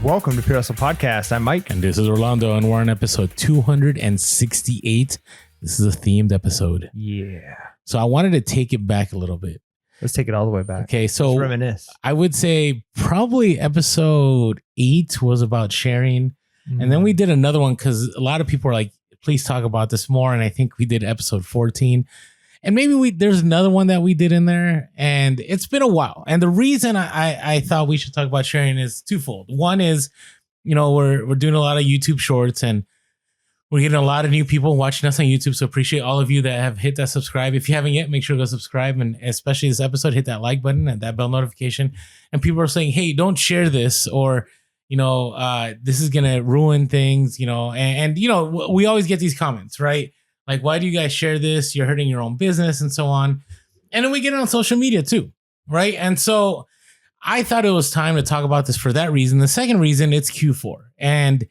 Welcome to Pure Hustle Podcast. I'm Mike. And this is Orlando, and we're on episode 268. This is a themed episode. Yeah. So I wanted to take it back a little bit. Let's take it all the way back. Okay, so let's reminisce. I would say probably episode 8 was about sharing. And then we did another one because a lot of people were like, please talk about this more. And I think we did episode 14. And maybe there's another one that we did in there, and it's been a while. And the reason I thought we should talk about sharing is twofold. One is, you know, we're doing a lot of YouTube shorts, and we're getting a lot of new people watching us on YouTube. So appreciate all of you that have hit that subscribe. If you haven't yet, make sure to go subscribe. And especially this episode, hit that like button and that bell notification. And people are saying, hey, don't share this, or, you know, this is going to ruin things, you know, and, you know, we always get these comments, right? Like, why do you guys share this? You're hurting your own business and so on. And then we get it on social media too, right? And so I thought it was time to talk about this for that reason. The second reason, it's Q4. And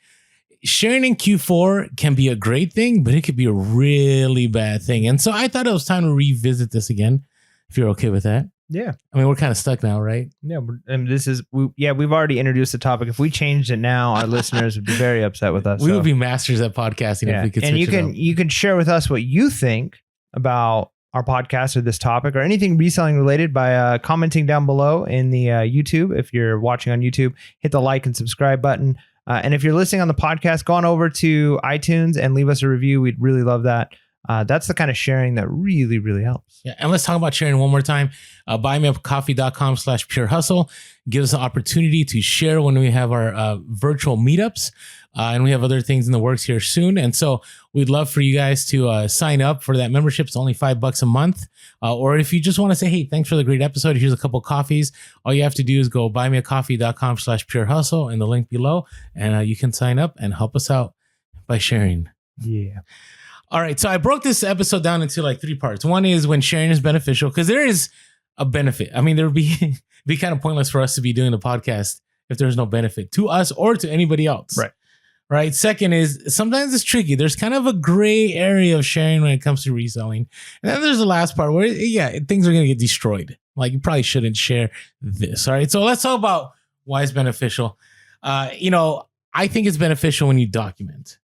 sharing in Q4 can be a great thing, but it could be a really bad thing. And so I thought it was time to revisit this again, if you're okay with that. Yeah. I mean, we're kind of stuck now, right? Yeah. And we've already introduced the topic. If we changed it now, our listeners would be very upset with us. We would be masters at podcasting if we could. And you can share with us what you think about our podcast or this topic or anything reselling related by commenting down below in the YouTube. If you're watching on YouTube, hit the like and subscribe button. And if you're listening on the podcast, go on over to iTunes and leave us a review. We'd really love that. That's the kind of sharing that really, really helps. Yeah. And let's talk about sharing one more time. buymeacoffee.com/purehustle gives us an opportunity to share when we have our virtual meetups. And we have other things in the works here soon. And so we'd love for you guys to sign up for that membership. It's only $5 a month. Or if you just want to say, hey, thanks for the great episode, here's a couple of coffees. All you have to do is go buymeacoffee.com/purehustle in the link below. And you can sign up and help us out by sharing. Yeah. All right, so I broke this episode down into like 3 parts. One is when sharing is beneficial, because there is a benefit. I mean, there would be kind of pointless for us to be doing the podcast if there's no benefit to us or to anybody else. Right. Second is sometimes it's tricky. There's kind of a gray area of sharing when it comes to reselling. And then there's the last part where, things are going to get destroyed. Like, you probably shouldn't share this. All right, so let's talk about why it's beneficial. I think it's beneficial when you document.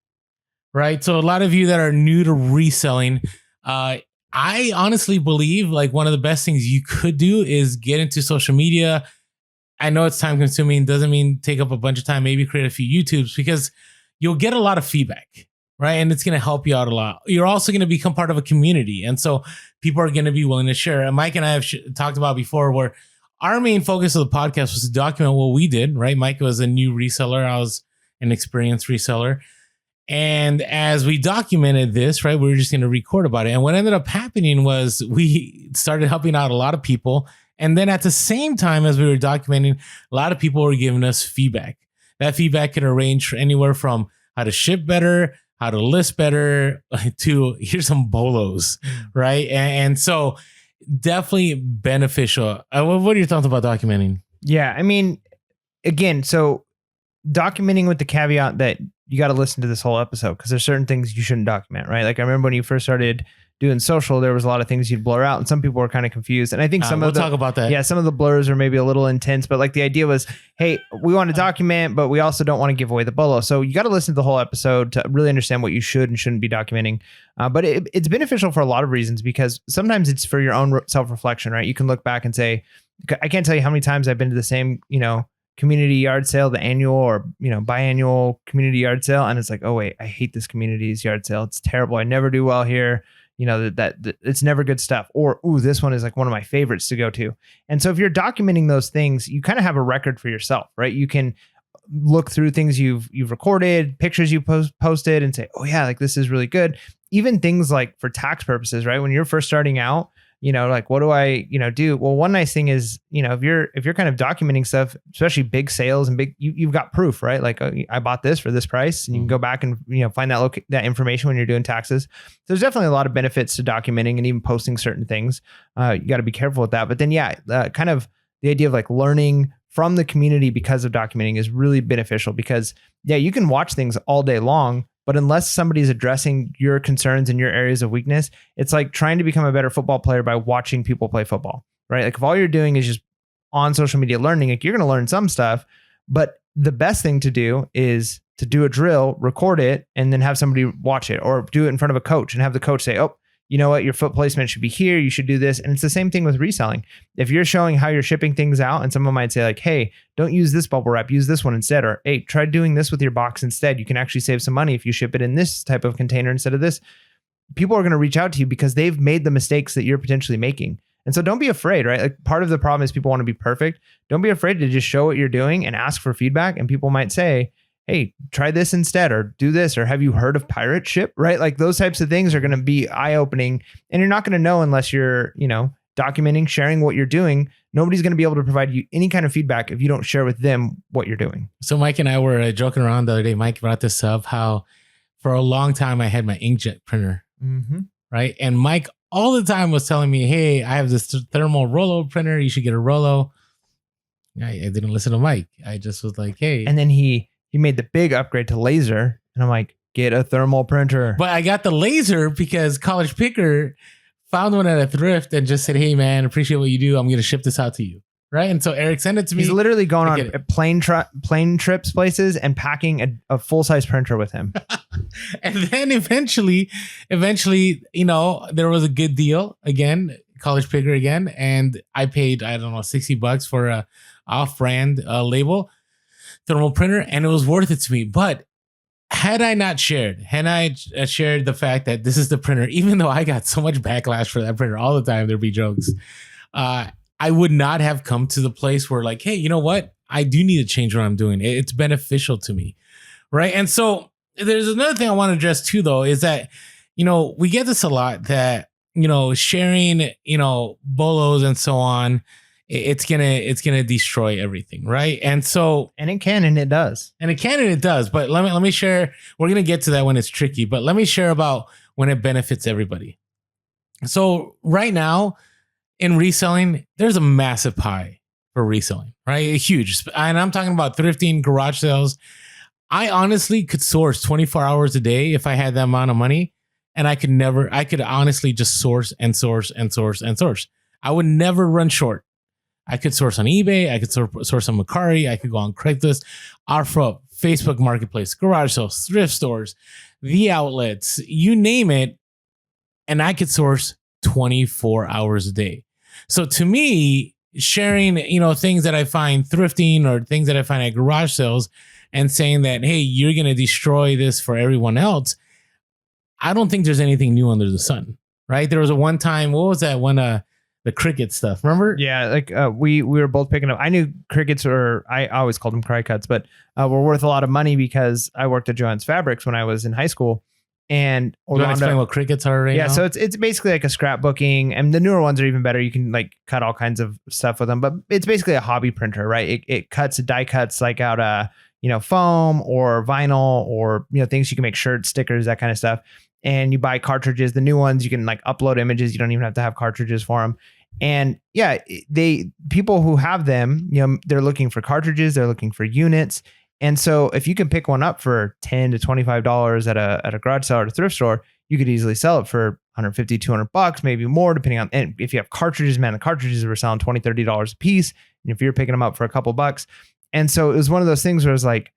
Right. So a lot of you that are new to reselling, I honestly believe like one of the best things you could do is get into social media. I know it's time consuming. Doesn't mean take up a bunch of time. Maybe create a few YouTubes because you'll get a lot of feedback. Right. And it's going to help you out a lot. You're also going to become part of a community. And so people are going to be willing to share. And Mike and I have talked about before where our main focus of the podcast was to document what we did. Right. Mike was a new reseller. I was an experienced reseller. And as we documented this, right, we were just going to record about it. And what ended up happening was we started helping out a lot of people. And then at the same time, as we were documenting, a lot of people were giving us feedback. That feedback can range for anywhere from how to ship better, how to list better, to here's some bolos, right? And so definitely beneficial. What are your thoughts about documenting? Yeah, I mean, again, so documenting with the caveat that you got to listen to this whole episode because there's certain things you shouldn't document, right? Like I remember when you first started doing social, there was a lot of things you'd blur out and some people were kind of confused. And I think we'll talk about that. Yeah, some of the blurs are maybe a little intense, but like the idea was, hey, we want to document, but we also don't want to give away the bolo. So you got to listen to the whole episode to really understand what you should and shouldn't be documenting. But it's beneficial for a lot of reasons because sometimes it's for your own self-reflection, right? You can look back and say, I can't tell you how many times I've been to the same, community yard sale, the annual or, biannual community yard sale. And it's like, oh wait, I hate this community's yard sale. It's terrible. I never do well here. That it's never good stuff. Or, ooh, this one is like one of my favorites to go to. And so if you're documenting those things, you kind of have a record for yourself, right? You can look through things you've recorded, pictures you posted and say, oh yeah, like this is really good. Even things like for tax purposes, right? When you're first starting out, like, what do I, do? Well, one nice thing is, if you're kind of documenting stuff, especially big sales and you've got proof, right? Like I bought this for this price and you can go back and, find that information when you're doing taxes. So there's definitely a lot of benefits to documenting and even posting certain things. You got to be careful with that. But then, kind of the idea of like learning from the community because of documenting is really beneficial because you can watch things all day long, but unless somebody's addressing your concerns and your areas of weakness, it's like trying to become a better football player by watching people play football, right? Like if all you're doing is just on social media learning, like you're going to learn some stuff, but the best thing to do is to do a drill, record it, and then have somebody watch it, or do it in front of a coach and have the coach say, oh, you know what, your foot placement should be here. You should do this. And it's the same thing with reselling. If you're showing how you're shipping things out and someone might say like, hey, don't use this bubble wrap, use this one instead. Or, hey, try doing this with your box instead. You can actually save some money if you ship it in this type of container instead of this. People are going to reach out to you because they've made the mistakes that you're potentially making. And so don't be afraid, right? Like part of the problem is people want to be perfect. Don't be afraid to just show what you're doing and ask for feedback. And people might say, hey, try this instead, or do this, or have you heard of pirate ship, right? Like those types of things are going to be eye-opening, and you're not going to know unless you're, documenting, sharing what you're doing. Nobody's going to be able to provide you any kind of feedback if you don't share with them what you're doing. So Mike and I were joking around the other day. Mike brought this up, how for a long time I had my inkjet printer, right? And Mike all the time was telling me, hey, I have this thermal Rollo printer. You should get a Rollo. I didn't listen to Mike. I just was like, hey. And then he made the big upgrade to laser. And I'm like, get a thermal printer. But I got the laser because College Picker found one at a thrift and just said, hey, man, appreciate what you do. I'm going to ship this out to you. Right. And so Eric sent it to me. He's literally going on plane trips places and packing a full-size printer with him. And then eventually, there was a good deal again, College Picker again. And I paid, I don't know, $60 for a off-brand label thermal printer, and it was worth it to me. But had I shared the fact that this is the printer, even though I got so much backlash for that printer all the time, there'd be jokes, I would not have come to the place where like, hey, you know what? I do need to change what I'm doing. It's beneficial to me. Right. And so there's another thing I want to address too, though, is that, we get this a lot that, sharing, bolos and so on, it's gonna destroy everything, right? And so, and it can, and it does, But let me share. We're gonna get to that when it's tricky, but let me share about when it benefits everybody. So right now in reselling, there's a massive pie for reselling, right? Huge, and I'm talking about thrifting, garage sales. I honestly could source 24 hours a day if I had that amount of money, and I could honestly just source and source and source and source. I would never run short. I could source on eBay. I could source on Mercari. I could go on Craigslist, OfferUp, Facebook Marketplace, garage sales, thrift stores, the outlets, you name it. And I could source 24 hours a day. So to me, sharing, things that I find thrifting or things that I find at garage sales and saying that, hey, you're going to destroy this for everyone else. I don't think there's anything new under the sun, right? There was a one time, what was that one, the cricket stuff, remember? Yeah, like we were both picking up. I knew crickets I always called them cry cuts, but were worth a lot of money because I worked at Joann's Fabrics when I was in high school. And do you want to explain what crickets are right now? So it's basically like a scrapbooking, and the newer ones are even better. You can like cut all kinds of stuff with them, but it's basically a hobby printer, right? It die cuts like out foam or vinyl or things you can make shirts, stickers, that kind of stuff. And you buy cartridges. The new ones you can like upload images. You don't even have to have cartridges for them. And yeah, people who have them, they're looking for cartridges, they're looking for units. And so if you can pick one up for $10 to $25 at a garage sale or a thrift store, you could easily sell it for $150, $200, maybe more, depending on, and if you have cartridges, man, the cartridges were selling $20, $30 a piece. And if you're picking them up for a couple bucks. And so it was one of those things where it's like,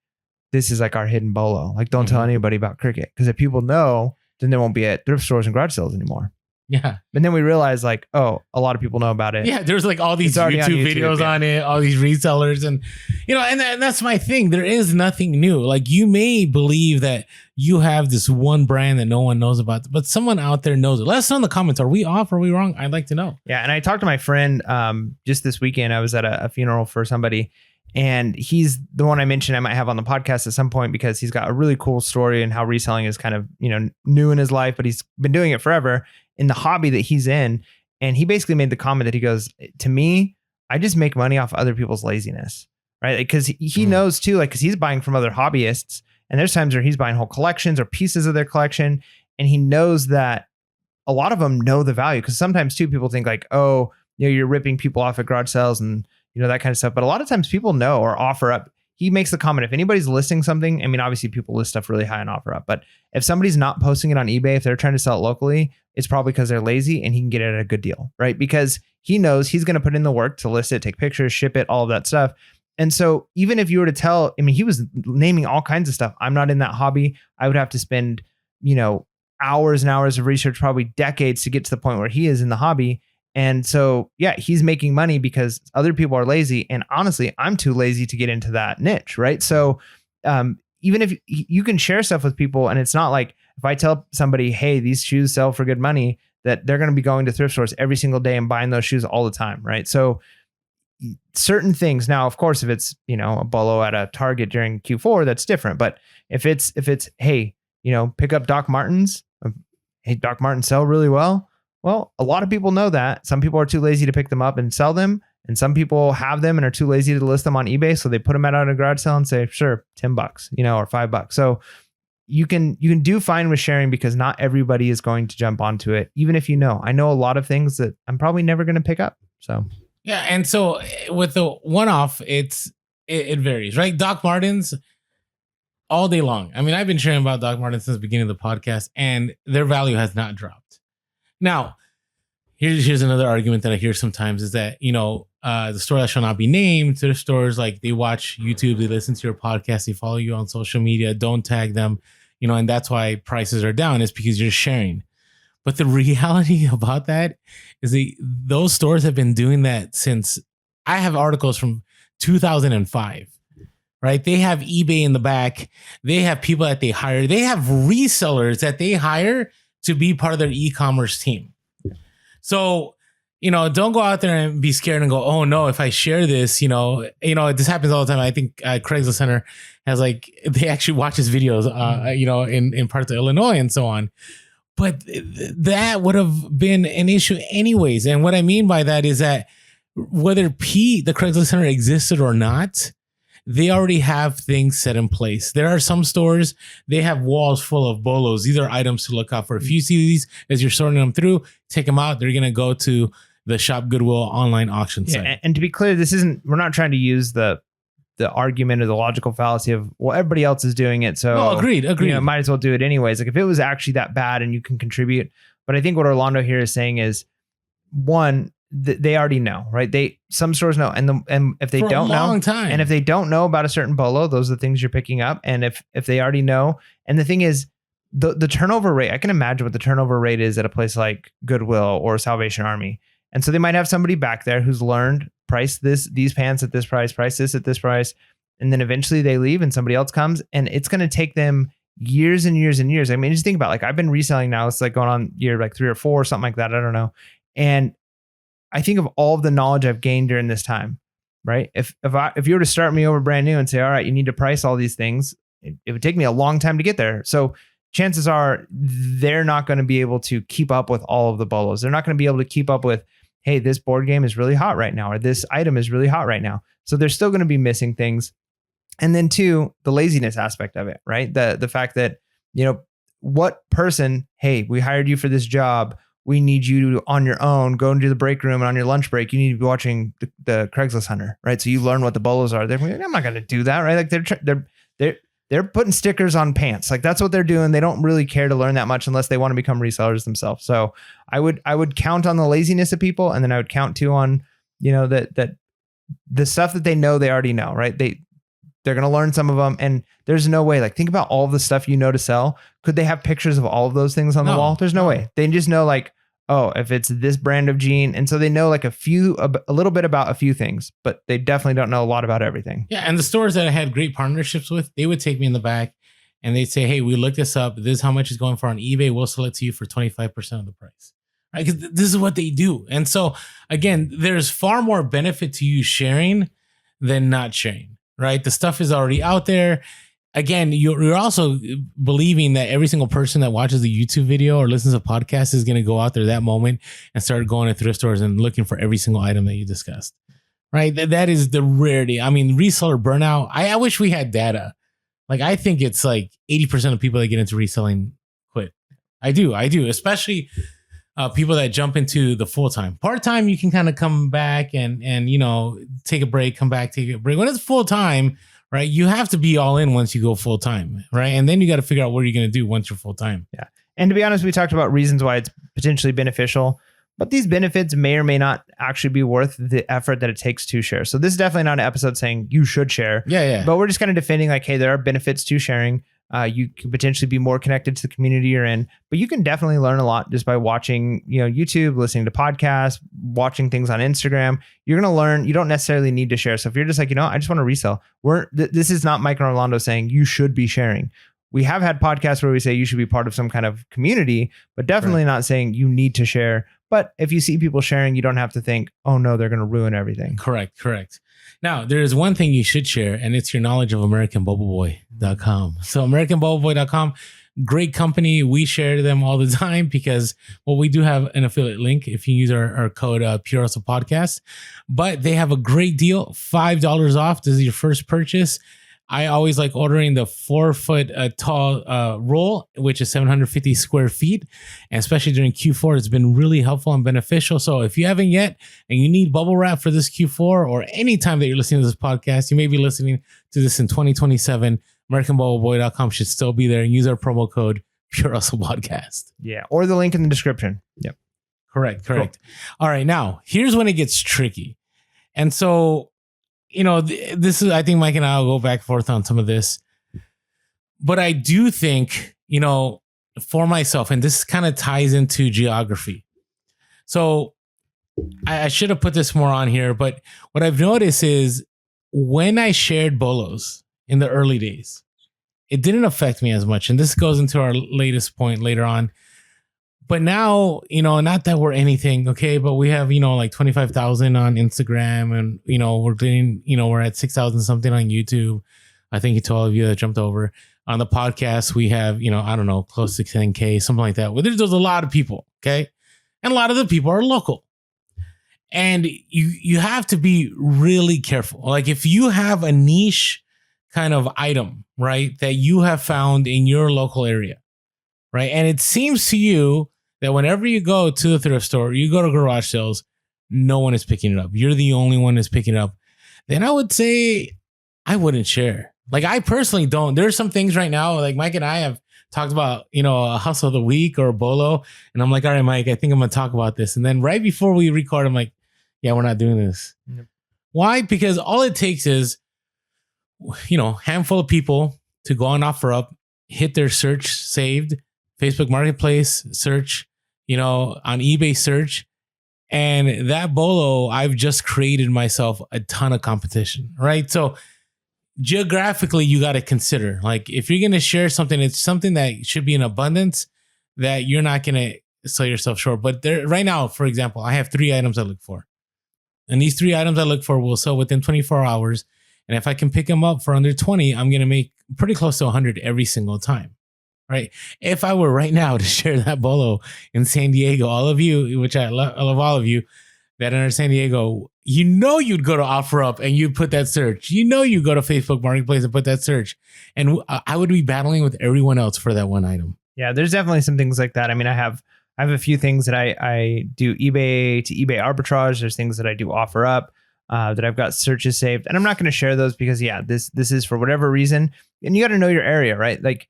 this is like our hidden bolo. Like, don't tell anybody about cricket. Because if people know, then they won't be at thrift stores and garage sales anymore. Yeah. And then we realized like, oh, a lot of people know about it. Yeah. There's like all these YouTube videos on it, all these resellers. And, and that's my thing. There is nothing new. Like you may believe that you have this one brand that no one knows about, but someone out there knows it. Let us know in the comments. Are we off? Are we wrong? I'd like to know. Yeah. And I talked to my friend just this weekend. I was at a funeral for somebody. And he's the one I mentioned I might have on the podcast at some point because he's got a really cool story and how reselling is kind of, new in his life, but he's been doing it forever in the hobby that he's in. And he basically made the comment that he goes, to me, I just make money off other people's laziness, right? Because he knows too, like, because he's buying from other hobbyists, and there's times where he's buying whole collections or pieces of their collection. And he knows that a lot of them know the value, because sometimes too, people think like, oh, you're ripping people off at garage sales and that kind of stuff. But a lot of times people know or offer up. He makes the comment, if anybody's listing something, I mean, obviously people list stuff really high on offer up, but if somebody's not posting it on eBay, if they're trying to sell it locally, it's probably because they're lazy and he can get it at a good deal, right? Because he knows he's going to put in the work to list it, take pictures, ship it, all of that stuff. And so even if you were to tell, I mean, he was naming all kinds of stuff. I'm not in that hobby. I would have to spend, hours and hours of research, probably decades to get to the point where he is in the hobby. And so, yeah, he's making money because other people are lazy. And honestly, I'm too lazy to get into that niche. Right. So even if you can share stuff with people, and it's not like if I tell somebody, hey, these shoes sell for good money, that they're going to be going to thrift stores every single day and buying those shoes all the time. Right. So certain things now, of course, if it's, a Bellow at a Target during Q4, that's different. But if it's, hey, pick up Doc Martens, hey, Doc Martens sell really well. Well, a lot of people know that. Some people are too lazy to pick them up and sell them. And some people have them and are too lazy to list them on eBay. So they put them out on a garage sale and say, sure, $10, or $5. So you can do fine with sharing because not everybody is going to jump onto it. Even if I know a lot of things that I'm probably never going to pick up. So, yeah. And so with the one-off, it varies, right? Doc Martens all day long. I mean, I've been sharing about Doc Martens since the beginning of the podcast, and their value has not dropped. Now, here's another argument that I hear sometimes is that, the store that shall not be named, thrift stores, like they watch YouTube, they listen to your podcast, they follow you on social media, don't tag them, and that's why prices are down, is because you're sharing. But the reality about that is those stores have been doing that since I have articles from 2005, right? They have eBay in the back. They have people that they hire. They have resellers that they hire to be part of their e-commerce team. So, don't go out there and be scared and go, oh no, if I share this, this happens all the time. I think Craigslist Center has they actually watch his videos, in parts of Illinois and so on. But that would have been an issue anyways. And what I mean by that is that whether the Craigslist Center existed or not, they already have things set in place. There are some stores, they have walls full of bolos. These are items to look out for. If you see these as you're sorting them through, take them out. They're going to go to the Shop Goodwill online auction site. Yeah, and to be clear, we're not trying to use the argument or the logical fallacy of, well, everybody else is doing it. So no, agreed. Might as well do it anyways. Like if it was actually that bad and you can contribute. But I think what Orlando here is saying is, one, they already know, right? Some stores know, and if they don't know, and if they don't know about a certain Bellow, those are the things you're picking up. And if they already know, and the thing is, the turnover rate, I can imagine what the turnover rate is at a place like Goodwill or Salvation Army. And so they might have somebody back there who's learned, price these pants at this price this at this price, and then eventually they leave and somebody else comes, and it's going to take them years and years and years. I mean, just think about I've been reselling now. It's going on year 3 or 4 or something like that. I don't know. And I think of all of the knowledge I've gained during this time, right? If you were to start me over brand new and say, all right, you need to price all these things, it would take me a long time to get there. So chances are they're not going to be able to keep up with all of the Bellows. They're not going to be able to keep up with, hey, this board game is really hot right now, or this item is really hot right now. So they're still going to be missing things. And then 2, the laziness aspect of it, right? The fact that, what person, hey, we hired you for this job, we need you to, on your own, go into the break room, and on your lunch break, you need to be watching the Craigslist Hunter, right? So you learn what the Bellows are. I'm not going to do that, right? Like they're putting stickers on pants. Like that's what they're doing. They don't really care to learn that much unless they want to become resellers themselves. So I would count on the laziness of people, and then I would count too on, that the stuff that they know they already know, right? They're going to learn some of them, and there's no way, think about all of the stuff to sell. Could they have pictures of all of those things on the wall? There's no way. They just know oh, if it's this brand of jean. And so they know a little bit about a few things, but they definitely don't know a lot about everything. Yeah. And the stores that I had great partnerships with, they would take me in the back and they'd say, hey, we looked this up. This is how much it's going for on eBay. We'll sell it to you for 25% of the price. Right? Because this is what they do. And so again, there's far more benefit to you sharing than not sharing, right? The stuff is already out there. Again, you're also believing that every single person that watches a YouTube video or listens to a podcast is going to go out there that moment and start going to thrift stores and looking for every single item that you discussed, right? That is the rarity. I mean, reseller burnout. I wish we had data. I think it's 80% of people that get into reselling quit. I do. Especially people that jump into the full-time. Part-time, you can kind of come back and take a break, come back, take a break. When it's full-time, right, you have to be all in once you go full-time, right? And then you got to figure out what you're going to do once you're full-time. Yeah. And to be honest, we talked about reasons why it's potentially beneficial. but these benefits may or may not actually be worth the effort that it takes to share. So this is definitely not an episode saying you should share. Yeah. But we're just kind of defending like, hey, there are benefits to sharing. You can potentially be more connected to the community you're in, but you can definitely learn a lot just by watching, YouTube, listening to podcasts, watching things on Instagram. You're going to learn. You don't necessarily need to share. So if you're just like, I just want to resell, this is not Mike and Orlando saying you should be sharing. We have had podcasts where we say you should be part of some kind of community, but definitely not saying you need to share. But if you see people sharing, you don't have to think, oh no, they're going to ruin everything. Correct. Now, there is one thing you should share, and it's your knowledge of AmericanBubbleBoy.com. So AmericanBubbleBoy.com, great company. We share them all the time because, we do have an affiliate link if you use our code Pure Hustle Podcast. But they have a great deal, $5 off. This is your first purchase. I always like ordering the 4 foot tall roll, which is 750 square feet. And especially during Q4, it's been really helpful and beneficial. So if you haven't yet and you need bubble wrap for this Q4 or any time that you're listening to this podcast, you may be listening to this in 2027, AmericanBubbleBoy.com should still be there, and use our promo code Pure Hustle Podcast. Yeah. Or the link in the description. Yep. Correct. Cool. All right. Now, here's when it gets tricky. And so, this is, I think Mike and I will go back and forth on some of this, but I do think, for myself, and this kind of ties into geography. So I should have put this more on here, but what I've noticed is when I shared bolos in the early days, it didn't affect me as much. And this goes into our latest point later on. But now, not that we're anything, okay, but we have, like 25,000 on Instagram, and, we're doing, we're at 6,000 something on YouTube. I think to all of you that jumped over. On the podcast, we have, I don't know, close to 10K, something like that. Well, there's a lot of people, okay? And a lot of the people are local. And you have to be really careful. Like if you have a niche kind of item, right, that you have found in your local area, right? And it seems to you that whenever you go to the thrift store, you go to garage sales, no one is picking it up. You're the only one that's picking it up. Then I would say I wouldn't share. Like I personally don't. There's some things right now, like Mike and I have talked about, a hustle of the week or a bolo. And I'm like, all right, Mike, I think I'm going to talk about this. And then right before we record, I'm like, yeah, we're not doing this. Yep. Why? Because all it takes is, handful of people to go on OfferUp, hit their search saved, Facebook Marketplace search, on eBay search. And that bolo, I've just created myself a ton of competition, right? So geographically, you got to consider, like, if you're going to share something, it's something that should be in abundance that you're not going to sell yourself short. But there, right now, for example, I have 3 items I look for. And these 3 items I look for will sell within 24 hours. And if I can pick them up for under 20, I'm going to make pretty close to 100 every single time. Right. If I were right now to share that bolo in San Diego, all of you, which I love all of you that are in San Diego, you'd go to OfferUp and you'd put that search. You go to Facebook Marketplace and put that search. And I would be battling with everyone else for that one item. Yeah, there's definitely some things like that. I mean, I have a few things that I do eBay to eBay arbitrage. There's things that I do OfferUp that I've got searches saved. And I'm not going to share those because, this is for whatever reason. And you got to know your area, right? Like,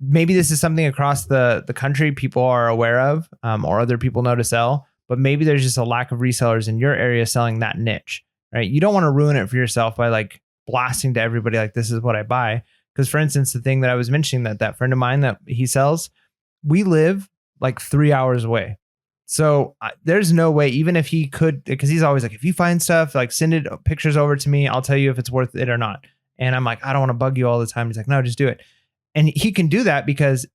maybe this is something across the country people are aware of, or other people know to sell, but maybe there's just a lack of resellers in your area selling that niche, right? You don't want to ruin it for yourself by like blasting to everybody like, this is what I buy. Because for instance, the thing that I was mentioning that friend of mine that he sells, we live like 3 hours away. So there's no way, even if he could, because he's always like, if you find stuff, like send it pictures over to me, I'll tell you if it's worth it or not. And I'm like, I don't want to bug you all the time. He's like, no, just do it. And he can do that because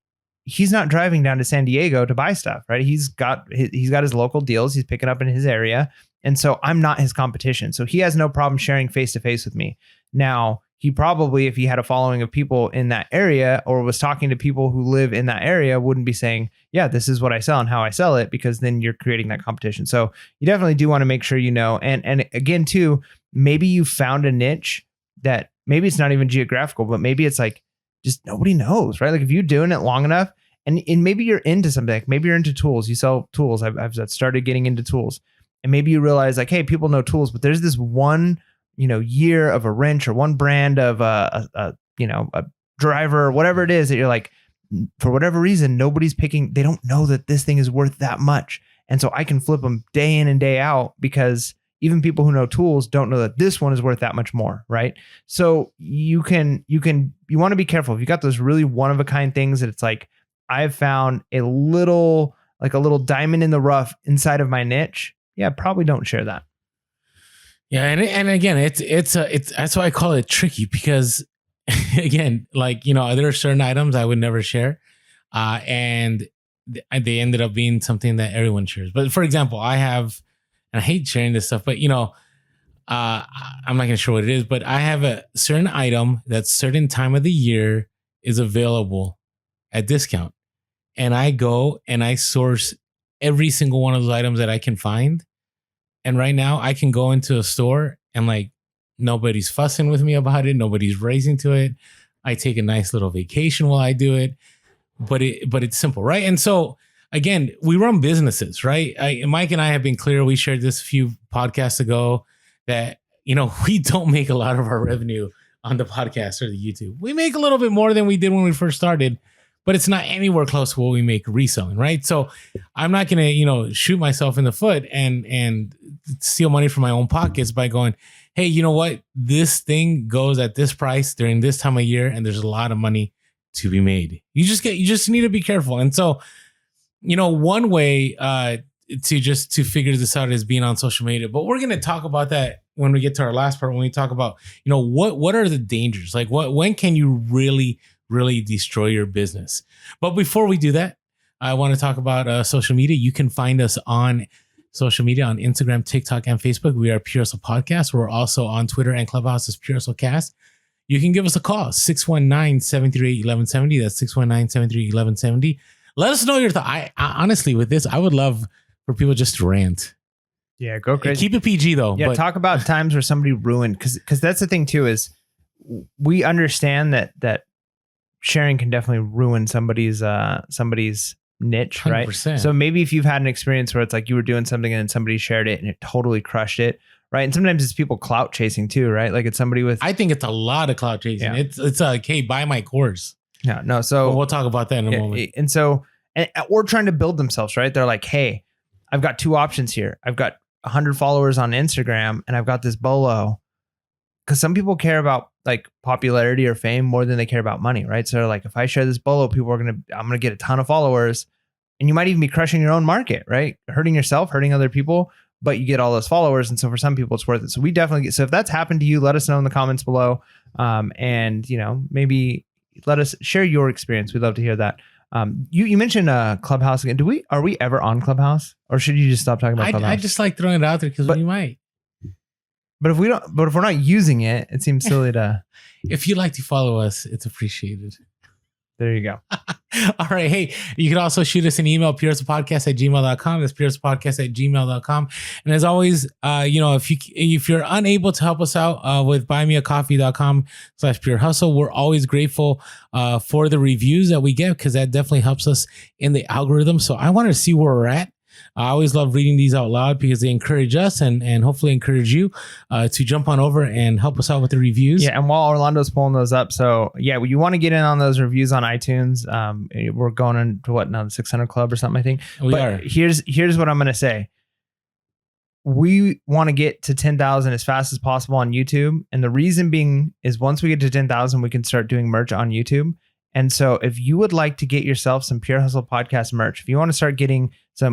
he's not driving down to San Diego to buy stuff, right? He's got his local deals. He's picking up in his area. And so I'm not his competition. So he has no problem sharing face to face with me. Now, he probably, if he had a following of people in that area or was talking to people who live in that area, wouldn't be saying, yeah, this is what I sell and how I sell it, because then you're creating that competition. So you definitely do want to make sure you know. And again, too, maybe you found a niche that maybe it's not even geographical, but maybe it's like, just nobody knows, right? Like if you're doing it long enough and maybe you're into something, like maybe you're into tools, you sell tools. I've started getting into tools, and maybe you realize like, hey, people know tools, but there's this one, year of a wrench or one brand of a driver or whatever it is that you're like, for whatever reason, nobody's picking. They don't know that this thing is worth that much. And so I can flip them day in and day out because even people who know tools don't know that this one is worth that much more, right? So you want to be careful. If you got those really one of a kind things that it's like, I've found a little diamond in the rough inside of my niche. Yeah, probably don't share that. Yeah, and again, it's that's why I call it tricky because again, like, you know, there are certain items I would never share, and they ended up being something that everyone shares. But for example, I have, and I hate sharing this stuff, but you know, I'm not gonna share what it is, but I have a certain item that certain time of the year is available at discount, and I go and I source every single one of those items that I can find. And right now I can go into a store and like nobody's fussing with me about it. Nobody's racing to it. I take a nice little vacation while I do it, but it's simple, right? And so again, we run businesses, right? Mike and I have been clear. We shared this a few podcasts ago that, you know, we don't make a lot of our revenue on the podcast or the YouTube. We make a little bit more than we did when we first started, but it's not anywhere close to what we make reselling, right? So I'm not going to, you know, shoot myself in the foot and steal money from my own pockets by going, hey, you know what? This thing goes at this price during this time of year, and there's a lot of money to be made. You just need to be careful. And so, you know, one way to figure this out is being on social media. But we're going to talk about that when we get to our last part, when we talk about, you know, what are the dangers? Like when can you really destroy your business? But before we do that, I want to talk about social media. You can find us on social media on Instagram, TikTok, and Facebook. We are Pure Hustle Podcast. We're also on Twitter and Clubhouse as Pure Hustle Cast. You can give us a call, 619-738-1170. That's 619-738-1170. Let us know your thoughts. I honestly, with this, I would love for people just to rant. Yeah, go crazy. Keep it PG though. Yeah, talk about times where somebody ruined, because that's the thing too, is we understand that sharing can definitely ruin somebody's niche, 100%. Right? So maybe if you've had an experience where it's like you were doing something and then somebody shared it and it totally crushed it, right? And sometimes it's people clout chasing too, right? Like it's somebody with. I think it's a lot of clout chasing. Yeah. It's like, hey, buy my course. Yeah, no. So we'll talk about that in a moment. And so, or trying to build themselves, right? They're like, hey, I've got two options here. I've got 100 followers on Instagram and I've got this Bellow. Because some people care about like popularity or fame more than they care about money, right? So they're like, if I share this Bellow, I'm gonna get a ton of followers, and you might even be crushing your own market, right? Hurting yourself, hurting other people, but you get all those followers, and so for some people, it's worth it. So we definitely so if that's happened to you, let us know in the comments below, and you know, maybe let us share your experience. We'd love to hear that. You mentioned Clubhouse again. Are we ever on Clubhouse, or should you just stop talking about Clubhouse? I just like throwing it out there because we might. But if we're not using it, it seems silly to. If you'd like to follow us, it's appreciated. There you go. All right. Hey, you can also shoot us an email, purehustlepodcast@gmail.com. That's purehustlepodcast@gmail.com. And as always, you know, if you're unable to help us out with buymeacoffee.com/purehustle, we're always grateful for the reviews that we get, because that definitely helps us in the algorithm. So I want to see where we're at. I always love reading these out loud because they encourage us and hopefully encourage you to jump on over and help us out with the reviews. Yeah, and while Orlando's pulling those up, so yeah, you want to get in on those reviews on iTunes. We're going into what now, the 600 Club or something, I think. We are. Here's what I'm going to say. We want to get to 10,000 as fast as possible on YouTube, and the reason being is once we get to 10,000, we can start doing merch on YouTube. And so if you would like to get yourself some Pure Hustle Podcast merch, if you want to start getting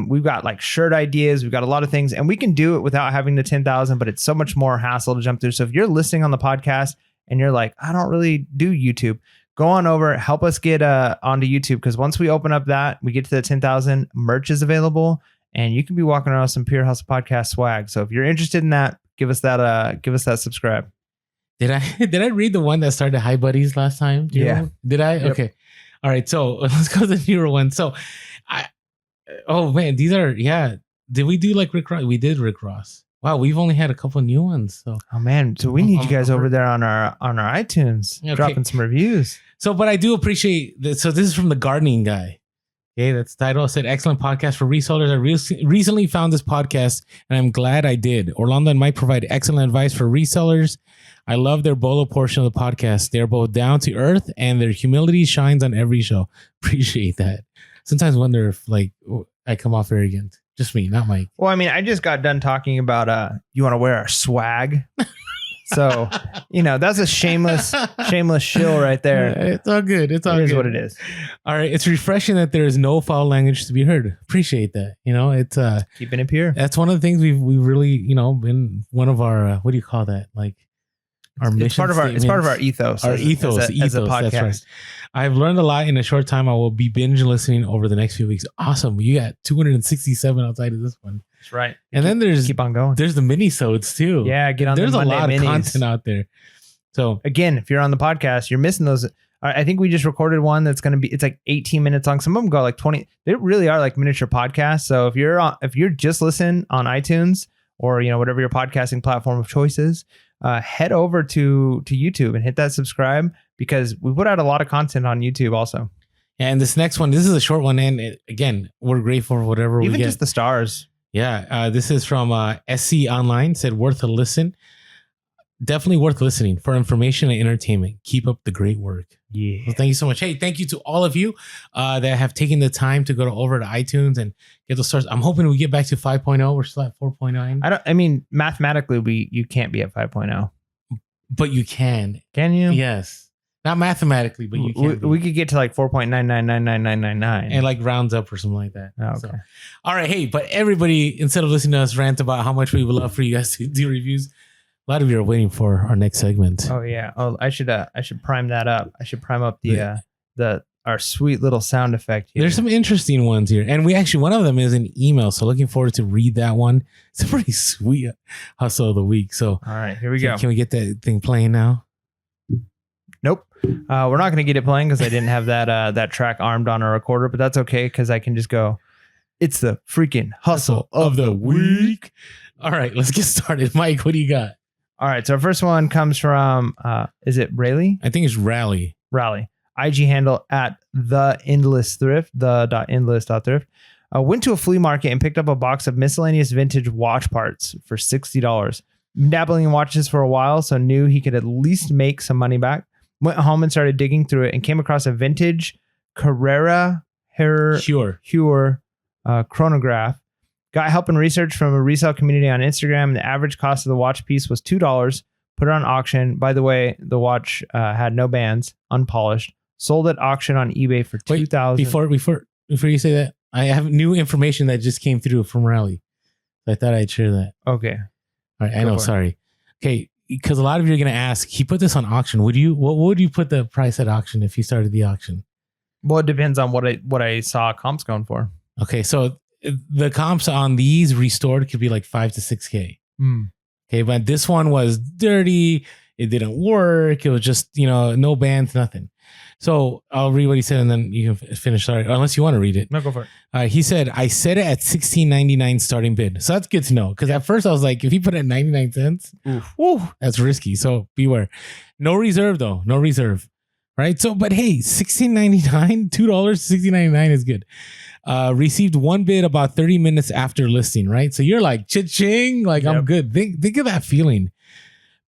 we've got like shirt ideas, we've got a lot of things, and we can do it without having the 10,000, but it's so much more hassle to jump through. So if you're listening on the podcast and you're like, I don't really do YouTube, go on over, help us get onto YouTube. Because once we open up that, we get to the 10,000, merch is available, and you can be walking around with some Pure Hustle Podcast swag. So if you're interested in that, give us that subscribe. Did I read the one that started Hi Buddies last time? Yeah. Did I? Yep. Okay. All right. So let's go to the newer one. So oh man, these are, yeah. Did we do like Rick Ross? We did Rick Ross. Wow. We've only had a couple of new ones. So, oh man. So we need you guys over there on our iTunes, dropping some reviews. So, but I do appreciate this. So this is from the gardening guy. Okay, that's the title. It said, excellent podcast for resellers. I recently found this podcast and I'm glad I did. Orlando and Mike provide excellent advice for resellers. I love their Bellow portion of the podcast. They're both down to earth and their humility shines on every show. Appreciate that. Sometimes wonder if like I come off arrogant. Just me, not Mike. Well, I mean, I just got done talking about you want to wear our swag. So, that's a shameless shill right there. It's all good. It's all It is good. what it is. All right. It's refreshing that there is no foul language to be heard. Appreciate that. It's Keeping it pure. that's one of the things we've really, been one of our what do you call that? Like our mission. It's part of our ethos. Our as a podcast. That's right. I've learned a lot in a short time. I will be binge listening over the next few weeks. Awesome. You got 267 outside of this one. That's right. And then Keep on going. there's the mini-sodes too. Yeah, get on. There's the a Monday lot minis. of content out there. So Again, if you're on the podcast, you're missing those. I think we just recorded one that's going to be. It's like 18 minutes long. Some of them go like 20. They really are like miniature podcasts. So if you're just listening on iTunes or whatever your podcasting platform of choice is, head over to YouTube and hit that subscribe, because we put out a lot of content on YouTube also. and this next one, this is a short one, and again, we're grateful for whatever we Even get. just the stars. Yeah, this is from SC Online. Said worth a listen. Definitely worth listening for information and entertainment. Keep up the great work. Yeah. Well, thank you so much. Hey, thank you to all of you that have taken the time to go over to iTunes and get those stars. I'm hoping we get back to 5.0. We're still at 4.9. I mean, mathematically, you can't be at 5.0. But you can. Can you? Yes. Not mathematically, but you can. We could get to like 4.9999999. And like rounds up or something like that. Oh, okay. So, all right. Hey, but everybody, instead of listening to us rant about how much we would love for you guys to do reviews, a lot of you are waiting for our next segment. Oh yeah. Oh, I should prime that up. I should prime up our sweet little sound effect here. There's some interesting ones here. And one of them is an email. So looking forward to read that one. It's a pretty sweet hustle of the week. So all right, here we go. Can we get that thing playing now? Nope. We're not going to get it playing because I didn't have that track armed on a recorder, but that's okay because I can just go, it's the freaking hustle of the week. All right, let's get started. Mike, what do you got? All right. So our first one comes from, is it Rayleigh? I think it's Rally. IG handle at the endless thrift, the.endless.thrift. Went to a flea market and picked up a box of miscellaneous vintage watch parts for $60. Dabbling in watches for a while, so knew he could at least make some money back. Went home and started digging through it and came across a vintage Carrera Sure. chronograph. Got help and research from a resale community on Instagram. The average cost of the watch piece was $2. Put it on auction. By the way, the watch had no bands, unpolished. Sold at auction on eBay for $2,000. Before you say that, I have new information that just came through from Rally. I thought I'd share that. Okay. All right, I know. Sorry. Okay, because a lot of you are going to ask, he put this on auction. What would you put the price at auction if you started the auction? Well, it depends on what I saw comps going for. Okay, so the comps on these restored could be like 5 to 6K. Okay, but this one was dirty. It didn't work. It was just, no bands, nothing. So I'll read what he said and then you can finish. Sorry, unless you want to read it. No, go for it. He said, I set it at $16.99 starting bid. So that's good to know. Because at first I was like, if he put it at 99 cents, that's risky. So beware. No reserve though. No reserve. Right. So, but hey, $16.99, $2 to $16.99 is good. Received one bid about 30 minutes after listing. Right. So you're like, cha-ching, like I'm good. Think of that feeling.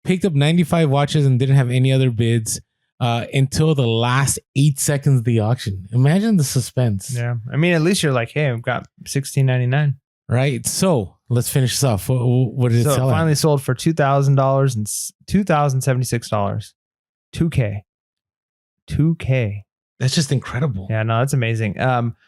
Picked up 95 watches and didn't have any other bids until the last 8 seconds of the auction. Imagine the suspense. Yeah. I mean, at least you're like, hey, I've got $16.99. Right. So let's finish this off. What did it sell? So finally sold for $2,000 and $2,076. $2K. That's just incredible. Yeah, no, that's amazing.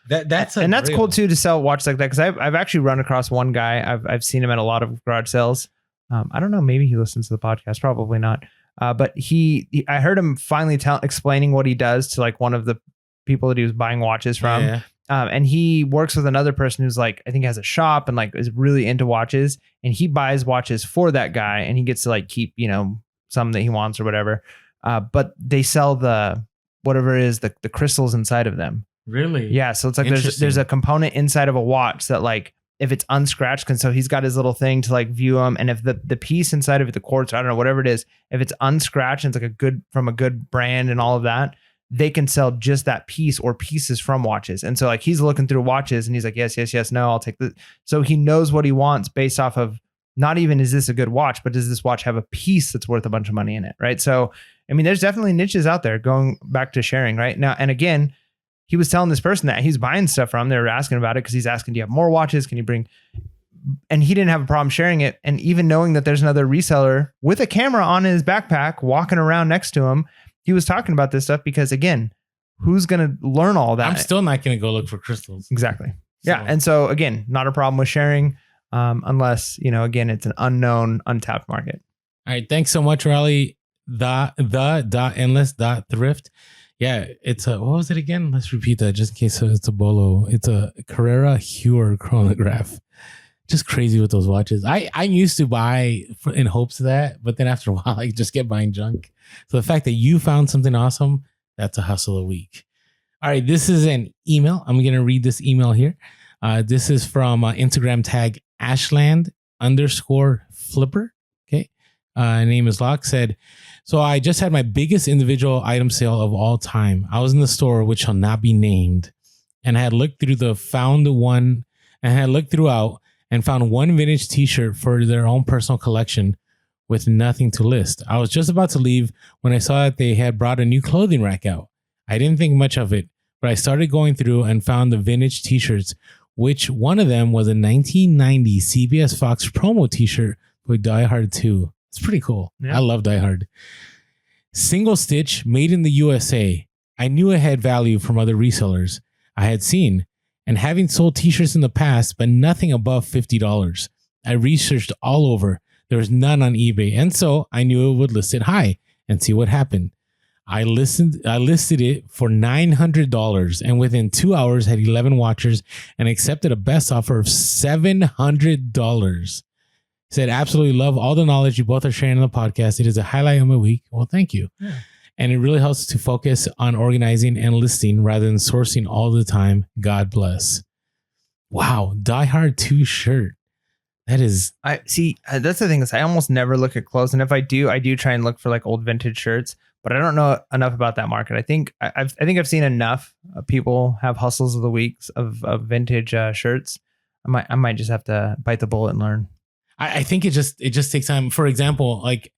That's cool too to sell watches like that, because I've actually run across one guy. I've seen him at a lot of garage sales. I don't know, maybe he listens to the podcast, probably not. But I heard him finally explaining what he does to like one of the people that he was buying watches from. Yeah. And he works with another person who's like, I think has a shop and like is really into watches, and he buys watches for that guy and he gets to like keep, some that he wants or whatever. But they sell whatever it is, the crystals inside of them. Really? Yeah. So it's like there's a component inside of a watch that like, if it's unscratched, and so he's got his little thing to like view them. And if the piece inside of it, the quartz, I don't know, whatever it is, if it's unscratched and it's like from a good brand and all of that, they can sell just that piece or pieces from watches. And so like he's looking through watches and he's like, yes, no, I'll take this. So he knows what he wants based off of not even, is this a good watch, but does this watch have a piece that's worth a bunch of money in it? Right. So, I mean, there's definitely niches out there, going back to sharing right now. And again, he was telling this person that he's buying stuff from. They were asking about it because he's asking, do you have more watches? Can you bring? And he didn't have a problem sharing it. And even knowing that there's another reseller with a camera on his backpack walking around next to him, he was talking about this stuff because, again, who's going to learn all that? I'm still not going to go look for crystals. Exactly. Yeah. And so, again, not a problem with sharing unless, again, it's an unknown, untapped market. All right. Thanks so much, Raleigh. Endless.thrift. Yeah. It's what was it again? Let's repeat that just in case it's a Bellow. It's a Carrera Heuer chronograph. Just crazy with those watches. I used to buy in hopes of that, but then after a while, I just get buying junk. So the fact that you found something awesome, that's a hustle of the week. All right, this is an email. I'm going to read this email here. This is from Instagram tag Ashland_flipper. Okay. Name is Locke. Said, so I just had my biggest individual item sale of all time. I was in the store, which shall not be named, and I had looked throughout and found one vintage t-shirt for their own personal collection with nothing to list. I was just about to leave when I saw that they had brought a new clothing rack out. I didn't think much of it, but I started going through and found the vintage t-shirts, which one of them was a 1990 CBS Fox promo t-shirt with Die Hard 2. It's pretty cool. Yeah. I love Die Hard. Single stitch, made in the USA. I knew it had value from other resellers I had seen, and having sold t-shirts in the past, but nothing above $50. I researched all over. There was none on eBay, and so I knew it would list it high and see what happened. I listed it for $900, and within 2 hours had 11 watchers and accepted a best offer of $700. Said, absolutely love all the knowledge you both are sharing on the podcast. It is a highlight of my week. Well, thank you. Yeah. And it really helps to focus on organizing and listing rather than sourcing all the time. God bless. Wow. Die Hard 2 shirt. That is. I see. That's the thing is I almost never look at clothes. And if I do try and look for like old vintage shirts, but I don't know enough about that market. I think I've seen enough people have hustles of the weeks of vintage shirts. I might just have to bite the bullet and learn. I think it just takes time. For example, like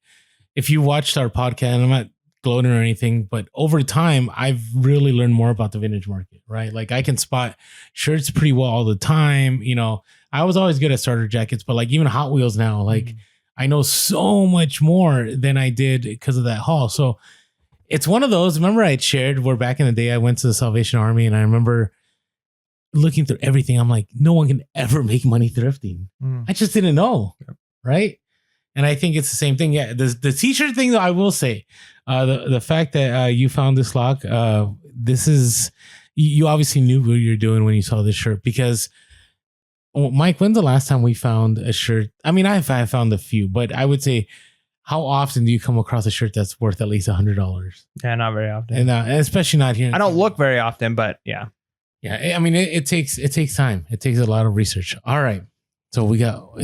if you watched our podcast, and I'm not gloating or anything, but over time I've really learned more about the vintage market, right? Like I can spot shirts pretty well all the time. I was always good at starter jackets, but like even Hot Wheels now, like I know so much more than I did because of that haul. So it's one of those. Remember I had shared where back in the day I went to the Salvation Army, and I remember looking through everything. I'm like, no one can ever make money thrifting. I just didn't know, right? And I think it's the same thing. Yeah, the t-shirt thing, though, I will say, the fact that you found this lock, this is, you obviously knew what you're doing when you saw this shirt, because, Mike, when's the last time we found a shirt? I mean, I found a few, but I would say, how often do you come across a shirt that's worth at least $100? Yeah, not very often. And especially not here. I don't look very often, but yeah. Yeah, I mean, it takes time. It takes a lot of research. All right. So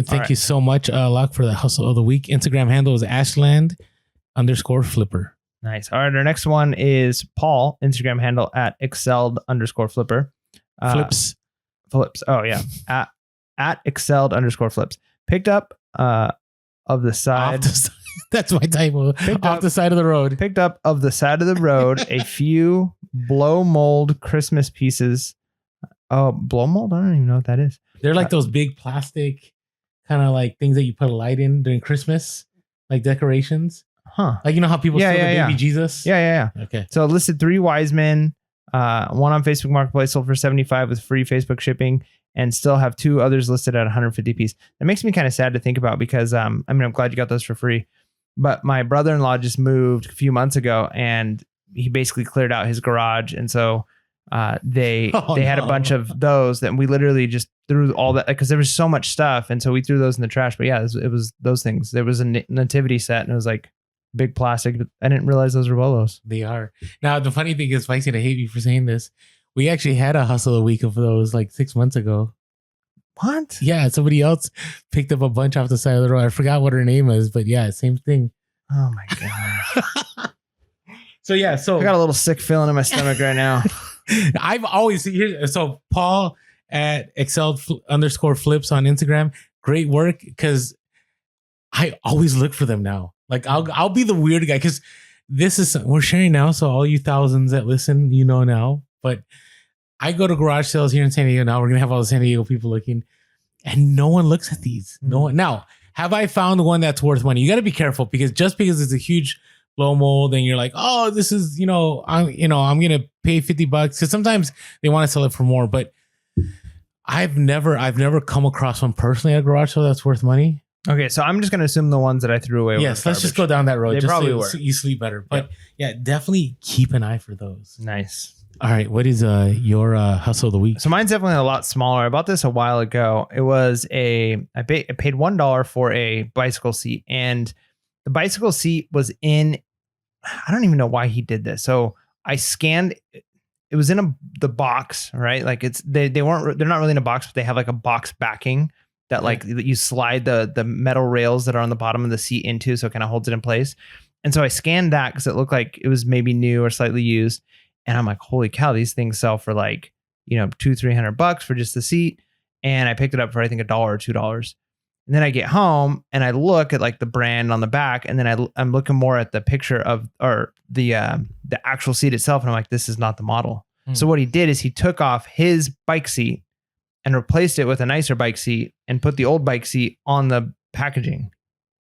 thank you so much, Locke, for the hustle of the week. Instagram handle is Ashland_flipper. Nice. All right. Our next one is Paul, Instagram handle @excelled_flipper. Flips. Oh yeah. at excelled_flips. Picked up of the side. That's my typo. Off the side of the road. Picked up of the side of the road a few blow mold Christmas pieces. Oh, blow mold? I don't even know what that is. They're like those big plastic kind of like things that you put a light in during Christmas, like decorations. Huh. Like, you know how people steal the baby Jesus? Yeah. Okay. So listed 3 wise men, one on Facebook Marketplace sold for $75 with free Facebook shipping, and still have 2 others listed at $150 a piece. That makes me kind of sad to think about because, I'm glad you got those for free. But my brother-in-law just moved a few months ago, and he basically cleared out his garage. And so they had a bunch of those that we literally just threw all that, because there was so much stuff. And so we threw those in the trash. But yeah, it was those things. There was a nativity set, and it was like big plastic. But I didn't realize those were Bellows. They are. Now, the funny thing is, Mike's going to hate me for saying this. We actually had a hustle a week of those like 6 months ago. What? Yeah, somebody else picked up a bunch off the side of the road. I forgot what her name is, but yeah, same thing. Oh my gosh. So I got a little sick feeling in my stomach right now. I've always so Paul at @excelled_flips on Instagram. Great work, because I always look for them now. Like I'll be the weird guy, because this is, we're sharing now, so all you thousands that listen, now. But I go to garage sales here in San Diego. Now we're going to have all the San Diego people looking, and no one looks at these. No one. Now, have I found one that's worth money? You got to be careful, because just because it's a huge blow mold and you're like, oh, this is, I'm going to pay $50, because sometimes they want to sell it for more. But I've never come across one personally at a garage sale that's worth money. Okay, so I'm just going to assume the ones that I threw away. Yes, let's just go down that road. They just probably so were. you sleep better. But yeah, definitely keep an eye for those. Nice. All right, what is your hustle of the week? So mine's definitely a lot smaller. I bought this a while ago. It was I paid $1 for a bicycle seat, and the bicycle seat was in. I don't even know why he did this. So I scanned. It was in the box, right? Like they're not really in a box, but they have like a box backing that like you slide the metal rails that are on the bottom of the seat into, so it kind of holds it in place. And so I scanned that because it looked like it was maybe new or slightly used. And I'm like, holy cow, these things sell for like, $200-300 for just the seat. And I picked it up for I think $1 or $2. And then I get home and I look at like the brand on the back, and then I'm looking more at the picture of or the actual seat itself, and I'm like, this is not the model. So what he did is he took off his bike seat and replaced it with a nicer bike seat and put the old bike seat on the packaging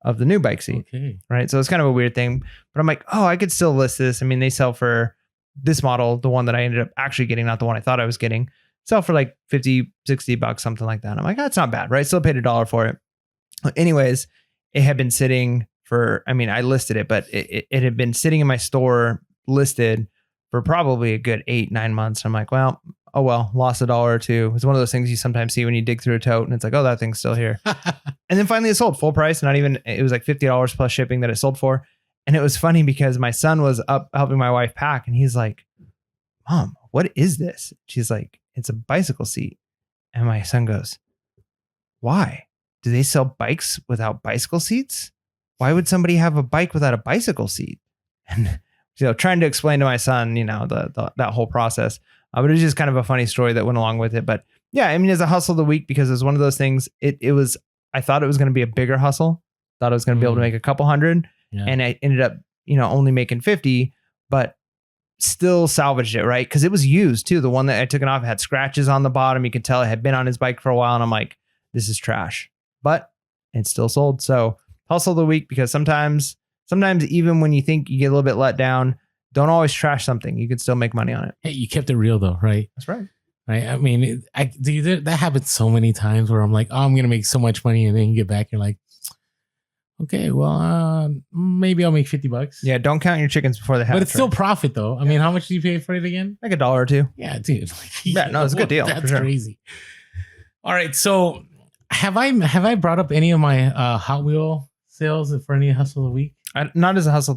of the new bike seat. Okay. Right. So it's kind of a weird thing, but I'm like, oh, I could still list this. I mean, they sell for this model, the one that I ended up actually getting, not the one I thought I was getting, sell for like $50-$60, something like that. I'm like, that's not bad, right? Still paid $1 for it. Anyways, it had been sitting for, I listed it, but it had been sitting in my store listed for probably a good 8-9 months. I'm like, well, lost $1 or $2. It's one of those things you sometimes see when you dig through a tote and it's like, oh, that thing's still here. And then finally it sold full price. It was like $50 plus shipping that it sold for. And it was funny because my son was up helping my wife pack, and he's like, Mom, what is this? She's like, it's a bicycle seat. And my son goes, why? Do they sell bikes without bicycle seats? Why would somebody have a bike without a bicycle seat? And trying to explain to my son, that whole process. But it was just kind of a funny story that went along with it. But yeah, it's a hustle of the week because it was one of those things. I thought it was going to be a bigger hustle. Thought I was going to be able to make a couple hundred. Yeah. And I ended up, only making 50, but still salvaged it, right? Because it was used too. The one that I took it off had scratches on the bottom. You could tell it had been on his bike for a while. And I'm like, this is trash. But it still sold. So hustle of the week, because sometimes even when you think you get a little bit let down, don't always trash something. You can still make money on it. Hey, you kept it real though, right? That's right. Right. That happens so many times where I'm like, oh, I'm going to make so much money. And then you get back, you're like, okay, well, maybe I'll make $50. Yeah, don't count your chickens before they hatch. But it's still profit, though. I mean, how much do you pay for it again? Like $1 or $2. Yeah, dude. Yeah, no, it's a good deal. That's crazy. All right, so have I brought up any of my Hot Wheel sales for any hustle of the week? Not as a hustle.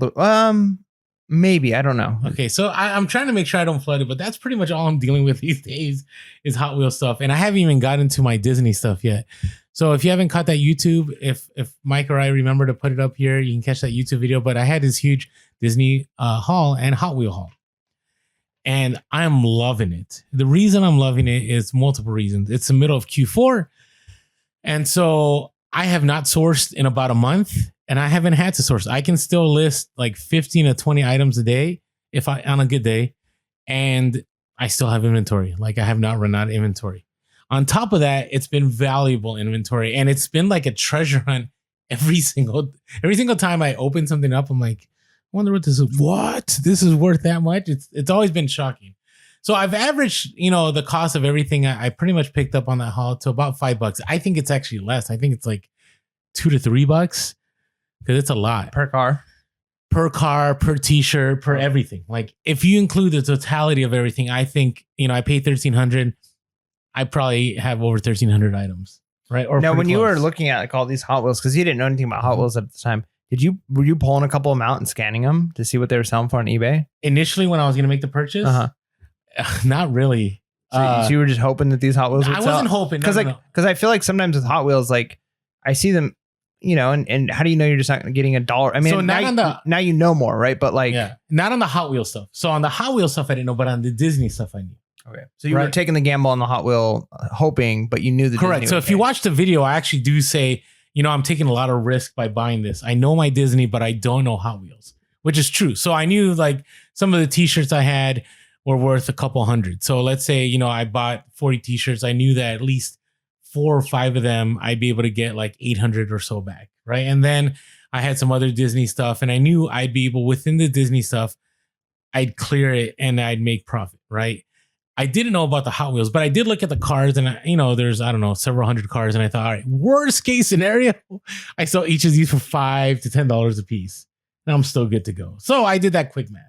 Maybe, I don't know. Okay, so I'm trying to make sure I don't flood it, but that's pretty much all I'm dealing with these days is Hot Wheel stuff, and I haven't even gotten into my Disney stuff yet. So if you haven't caught that YouTube, if Mike or I remember to put it up here, you can catch that YouTube video. But I had this huge Disney haul and Hot Wheel haul, and I'm loving it. The reason I'm loving it is multiple reasons. It's the middle of Q4, and so I have not sourced in about a month, and I haven't had to source. I can still list like 15 to 20 items a day on a good day, and I still have inventory. Like I have not run out of inventory. On top of that, it's been valuable inventory, and it's been like a treasure hunt every single time I open something up. I'm like, I wonder what this is. What? This is worth that much? It's always been shocking. So I've averaged, the cost of everything I pretty much picked up on that haul to about $5. I think it's actually less. I think it's like $2 to $3 because it's a lot Per car, per t-shirt, per everything. Like if you include the totality of everything, I think, I paid $1,300. I probably have over 1,300 items, right? Or now, when close. you were looking at like all these Hot Wheels, because you didn't know anything about Hot Wheels at the time, were you pulling a couple of them out and scanning them to see what they were selling for on eBay? Initially, when I was going to make the purchase, not really. So you were just hoping that these Hot Wheels would sell? I wasn't hoping. Because I feel like sometimes with Hot Wheels, like I see them, and how do you know you're just not getting $1? I mean, so now you know more, right? But like, not on the Hot Wheel stuff. So on the Hot Wheel stuff, I didn't know, but on the Disney stuff, I knew. Okay. So you were taking the gamble on the Hot Wheel, hoping, but you knew the correct. Disney So if you watch the video, I actually do say, I'm taking a lot of risk by buying this. I know my Disney, but I don't know Hot Wheels, which is true. So I knew like some of the t-shirts I had were worth a couple hundred. So let's say, you know, I bought 40 t-shirts. I knew that at least 4 or 5 of them, I'd be able to get like 800 or so back. Right. And then I had some other Disney stuff, and I knew I'd be able, within the Disney stuff, I'd clear it and I'd make profit. Right. I didn't know about the Hot Wheels, but I did look at the cars, and you know, there's, I don't know, several hundred cars. And I thought, all right, worst case scenario, I sell each of these for $5 to $10 a piece, and I'm still good to go. So I did that quick math,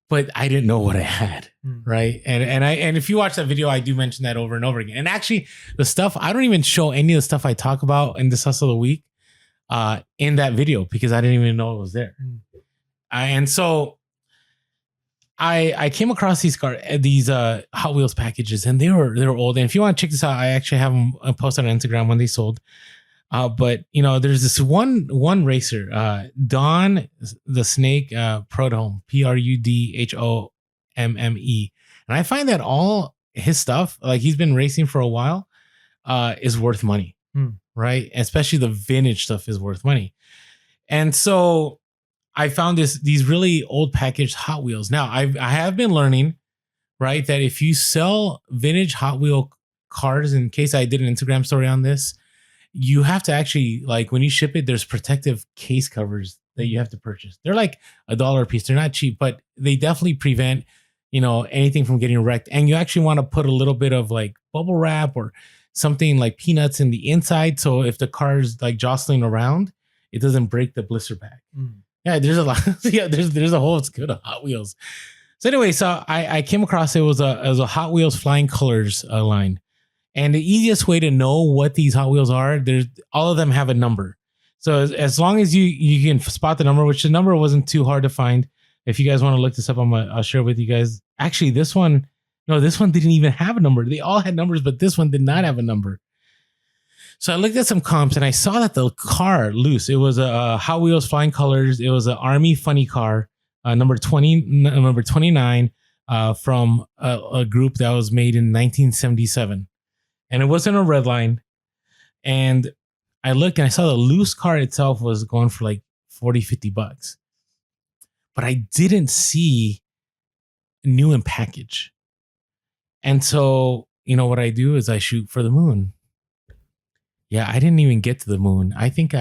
but I didn't know what I had. Right. And if you watch that video, I do mention that over and over again. And actually the stuff, I don't even show any of the stuff I talk about in this Hustle of the Week in that video, because I didn't even know it was there. And so I came across these Hot Wheels packages, and they were old. And if you want to check this out, I actually have them posted on Instagram when they sold. But you know, there's this one racer, Don the Snake Prudhomme, Prudhomme, and I find that all his stuff, like he's been racing for a while, is worth money, right? Especially the vintage stuff is worth money. And so I found these really old packaged Hot Wheels. Now I have been learning, right, that if you sell vintage Hot Wheel cars, in case I did an Instagram story on this, you have to actually, like, when you ship it, there's protective case covers that you have to purchase. They're like $1 a piece. They're not cheap, but they definitely prevent, you know, anything from getting wrecked. And you actually want to put a little bit of like bubble wrap or something like peanuts in the inside, so if the car's like jostling around, it doesn't break the blister pack. Yeah, there's a lot. Yeah, there's a whole good of Hot Wheels. So anyway, so I came across it was a Hot Wheels Flying Colors line, and the easiest way to know what these Hot Wheels are, all of them have a number. So as long as you can spot the number, which the number wasn't too hard to find. If you guys want to look this up, I'll share it with you guys. Actually, this one didn't even have a number. They all had numbers, but this one did not have a number. So I looked at some comps, and I saw that the car loose. It was a Hot Wheels Flying Colors. It was an Army funny car, number 29, from a group that was made in 1977, and it wasn't a red line. And I looked, and I saw the loose car itself was going for like $40-$50, but I didn't see new in package. And so, you know what I do is I shoot for the moon. Yeah, I didn't even get to the moon. I think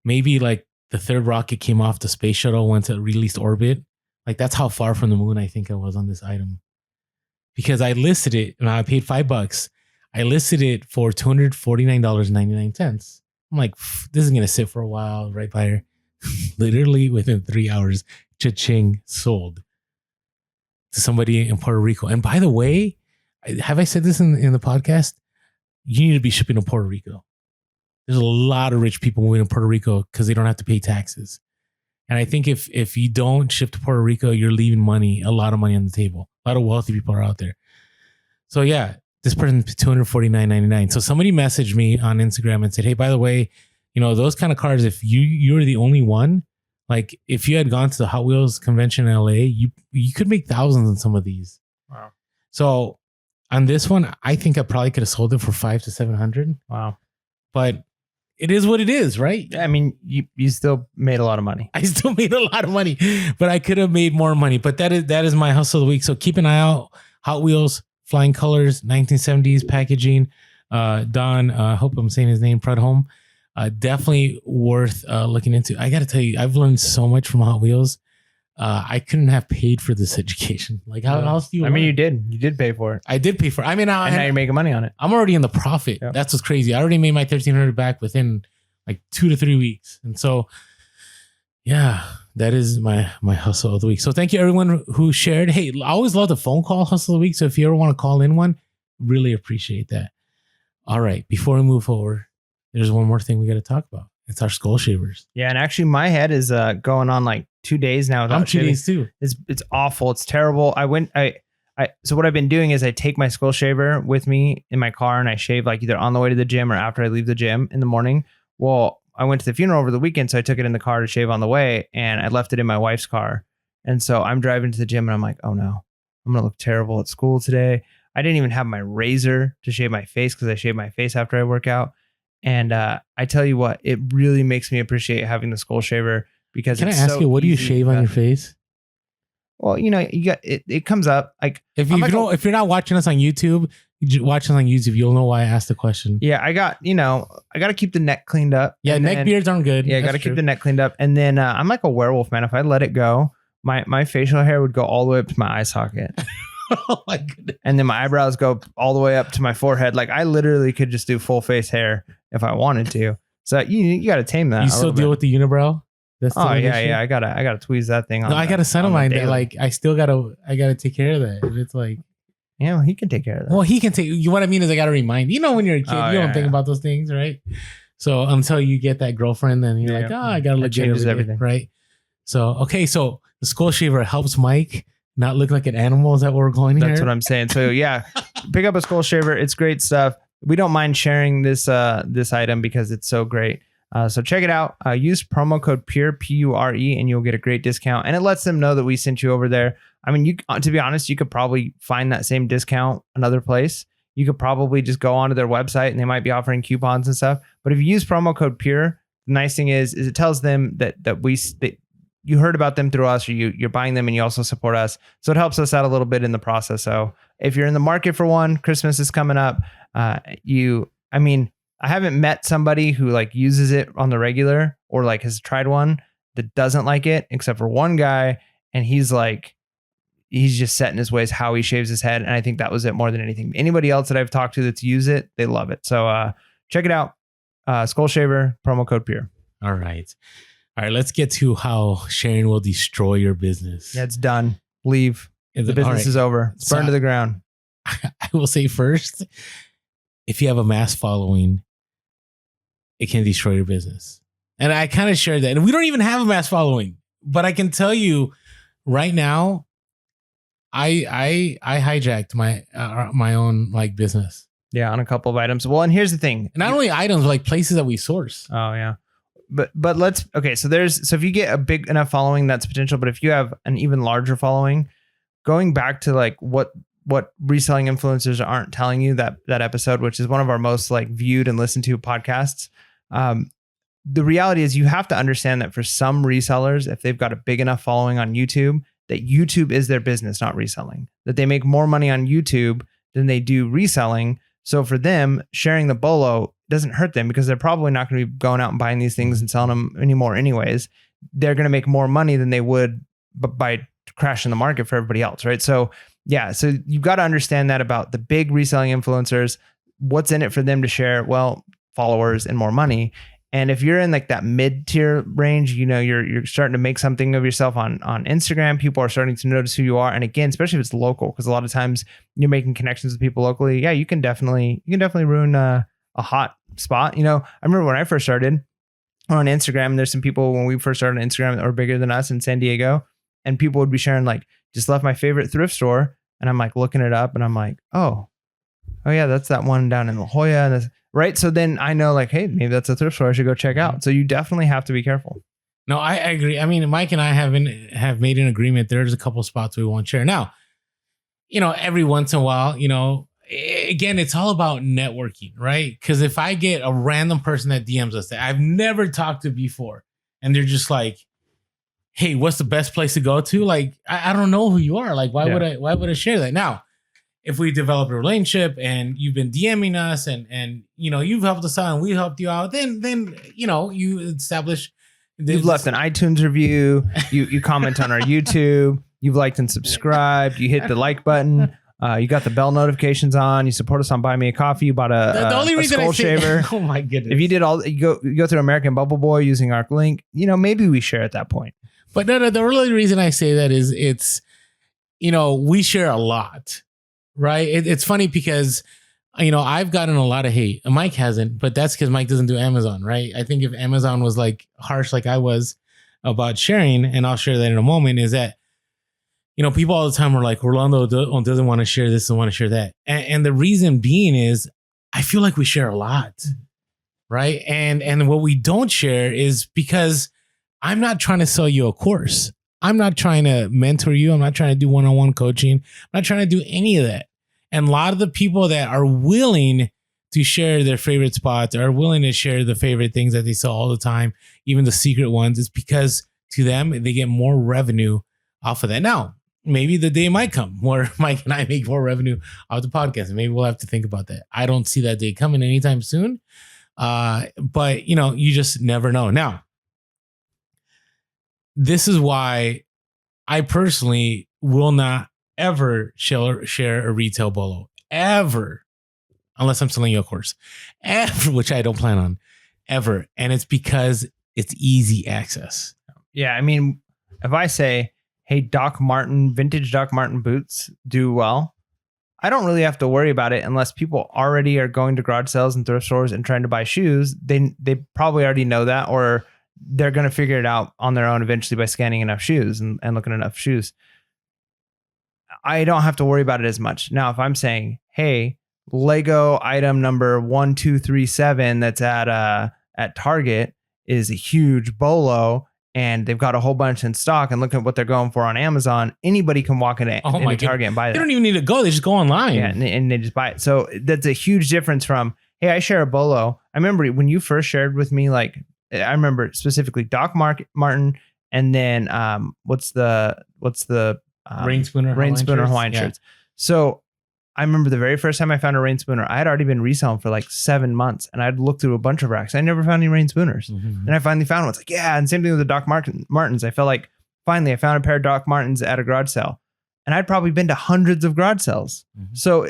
maybe the third rocket came off the space shuttle once it released orbit. Like, that's how far from the moon I think I was on this item. Because I listed it, and I paid $5. I listed it for $249.99. I'm like, this is going to sit for a while, right, buyer? Literally within 3 hours, cha-ching, sold to somebody in Puerto Rico. And by the way, have I said this in the podcast? You need to be shipping to Puerto Rico. There's a lot of rich people moving to Puerto Rico because they don't have to pay taxes. And I think if you don't ship to Puerto Rico, you're leaving a lot of money on the table. A lot of wealthy people are out there. So yeah, this person $249.99. So somebody messaged me on Instagram and said, hey, by the way, you know, those kind of cars, if you're the only one, like if you had gone to the Hot Wheels convention in LA, you could make thousands on some of these. Wow. So on this one, I think I probably could have sold it for $500 to $700. Wow. But it is what it is, right? I mean, you still made a lot of money. I still made a lot of money, but I could have made more money. But that is my hustle of the week. So keep an eye out. Hot Wheels, Flying Colors, 1970s packaging. Don, I hope I'm saying his name, Prudhomme. Definitely worth looking into. I got to tell you, I've learned so much from Hot Wheels. I couldn't have paid for this education. Like, how else do you? I mean, you did pay for it. I did pay for it. I mean, and now you're making money on it. I'm already in the profit. Yep. That's what's crazy. I already made my $1,300 back within like 2 to 3 weeks. And so, yeah, that is my hustle of the week. So thank you everyone who shared. Hey, I always love the phone call hustle of the week. So if you ever want to call in one, really appreciate that. All right. Before we move forward, there's one more thing we got to talk about. It's our skull shavers. Yeah, and actually my head is going on like 2 days now. I'm 2 days too. It's awful. It's terrible. So what I've been doing is I take my skull shaver with me in my car and I shave like either on the way to the gym or after I leave the gym in the morning. Well, I went to the funeral over the weekend, so I took it in the car to shave on the way, and I left it in my wife's car. And so I'm driving to the gym and I'm like, oh no, I'm going to look terrible at school today. I didn't even have my razor to shave my face because I shave my face after I work out. And I tell you what, it really makes me appreciate having the skull shaver because Can I ask you, what do you shave on your face? Well, you know, you got it comes up like If you don't, if you're not watching us on YouTube, watch us on YouTube, you'll know why I asked the question. yeah, I got to keep the neck cleaned up. Yeah, neck beards aren't good. Yeah, I got to keep the neck cleaned up. And then I'm like a werewolf, man. If I let it go, my facial hair would go all the way up to my eye socket. Oh my goodness. And then my eyebrows go all the way up to my forehead. Like I literally could just do full face hair if I wanted to. So you got to tame that. You still deal with the unibrow? That's Oh yeah. I gotta tweeze that thing. No, I got a son of mine that like I gotta take care of that. And it's like, yeah, well, he can take care of that. well, he can take. What I mean is, I gotta remind you. Know, when you're a kid, you don't think about those things, right? So until you get that girlfriend, then you're like, I gotta look good every everything, right? So okay, so the skull shaver helps Mike not look like an animal. Is that what we're going here? That's what I'm saying. So yeah, pick up a skull shaver. It's great stuff. We don't mind sharing this item because it's so great. So check it out. Use promo code PURE, PURE, and you'll get a great discount. And it lets them know that we sent you over there. I mean, to be honest, you could probably find that same discount another place. You could probably just go onto their website and they might be offering coupons and stuff. But if you use promo code PURE, the nice thing is it tells them that you heard about them through us, or you're buying them and you also support us. So it helps us out a little bit in the process. So if you're in the market for one, Christmas is coming up. I haven't met somebody who like uses it on the regular or like has tried one that doesn't like it, except for one guy. And he's just set in his ways how he shaves his head. And I think that was it more than anything. Anybody else that I've talked to that's used it, they love it. So check it out. Skull shaver, promo code PURE. All right. Let's get to how sharing will destroy your business. Yeah, it's done. Leave. The business is over. It's burned to the ground. I will say first, if you have a mass following, it can destroy your business. And I kind of shared that. And we don't even have a mass following. But I can tell you right now, I hijacked my own like business. Yeah, on a couple of items. Well, and here's the thing. Not only items, but like places that we source. Oh, yeah. But let's so if you get a big enough following, that's potential. But if you have an even larger following, going back to like what reselling influencers aren't telling you, that episode, which is one of our most like viewed and listened to podcasts. The reality is you have to understand that for some resellers, if they've got a big enough following on YouTube, that YouTube is their business, not reselling, that they make more money on YouTube than they do reselling. So for them, sharing the bolo doesn't hurt them because they're probably not going to be going out and buying these things and selling them anymore anyways. They're going to make more money than they would by crashing the market for everybody else, right? So yeah, so you've got to understand that about the big reselling influencers. What's in it for them to share? Well, followers and more money. And if you're in like that mid-tier range, you know, you're starting to make something of yourself on Instagram. People are starting to notice who you are. And again, especially if it's local, because a lot of times you're making connections with people locally. Yeah, you can definitely ruin a hot spot. You know, I remember when I first started on Instagram, there's some people when we first started on Instagram that were bigger than us in San Diego, and people would be sharing like, just left my favorite thrift store. And I'm like looking it up and I'm like, oh yeah, that's that one down in La Jolla. And right. So then I know like, hey, maybe that's a thrift store I should go check out. So you definitely have to be careful. No, I agree. I mean, Mike and I have made an agreement. There's a couple spots we won't share. Now, you know, every once in a while, you know, again, it's all about networking, right? Because if I get a random person that DMs us that I've never talked to before, and they're just like, hey, what's the best place to go to? Like, I don't know who you are. Like, why would I share that? Now, if we develop a relationship and you've been DMing us and you know, you've helped us out and we helped you out, then you know, you establish. You've left an iTunes review. You comment on our YouTube. You've liked and subscribed. You hit the like button. You got the bell notifications on. You support us on Buy Me a Coffee. You bought the only reason skull shaver. Oh my goodness! If you did you go through American Bubble Boy using our link, you know, maybe we share at that point. But no, the really reason I say that is it's, you know, we share a lot, right? It's funny because, you know, I've gotten a lot of hate. Mike hasn't, but that's because Mike doesn't do Amazon, right? I think if Amazon was like harsh like I was about sharing, and I'll share that in a moment, is that, you know, people all the time are like, Rolando doesn't want to share this and want to share that. And the reason being is I feel like we share a lot, right? And what we don't share is because I'm not trying to sell you a course. I'm not trying to mentor you. I'm not trying to do one-on-one coaching. I'm not trying to do any of that. And a lot of the people that are willing to share their favorite spots, are willing to share the favorite things that they sell all the time, even the secret ones, it's because to them, they get more revenue off of that. Now, maybe the day might come where Mike and I make more revenue off the podcast. And maybe we'll have to think about that. I don't see that day coming anytime soon. But you just never know. Now, this is why I personally will not ever share a retail bolo ever, unless I'm selling you a course, ever, which I don't plan on ever. And it's because it's easy access. Yeah. I mean, if I say, hey, vintage Doc Martin boots do well, I don't really have to worry about it unless people already are going to garage sales and thrift stores and trying to buy shoes. They probably already know that, or they're going to figure it out on their own eventually by scanning enough shoes and looking at enough shoes. I don't have to worry about it as much. Now, if I'm saying, hey, Lego item number 1237 that's at Target is a huge bolo, and they've got a whole bunch in stock, and look at what they're going for on Amazon. Anybody can walk into Target and buy that. They don't even need to go. They just go online. Yeah, and they just buy it. So that's a huge difference from, hey, I share a bolo. I remember when you first shared with me, like, I remember specifically Doc Martin, and then what's the Rain Spooner Hawaiian shirts. So I remember the very first time I found a Rain Spooner, I had already been reselling for like 7 months, and I'd looked through a bunch of racks. I never found any Rain Spooners. Mm-hmm. And I finally found one. It's like, yeah. And same thing with the Doc Martens. I felt like finally I found a pair of Doc Martens at a garage sale, and I'd probably been to hundreds of garage sales. Mm-hmm. So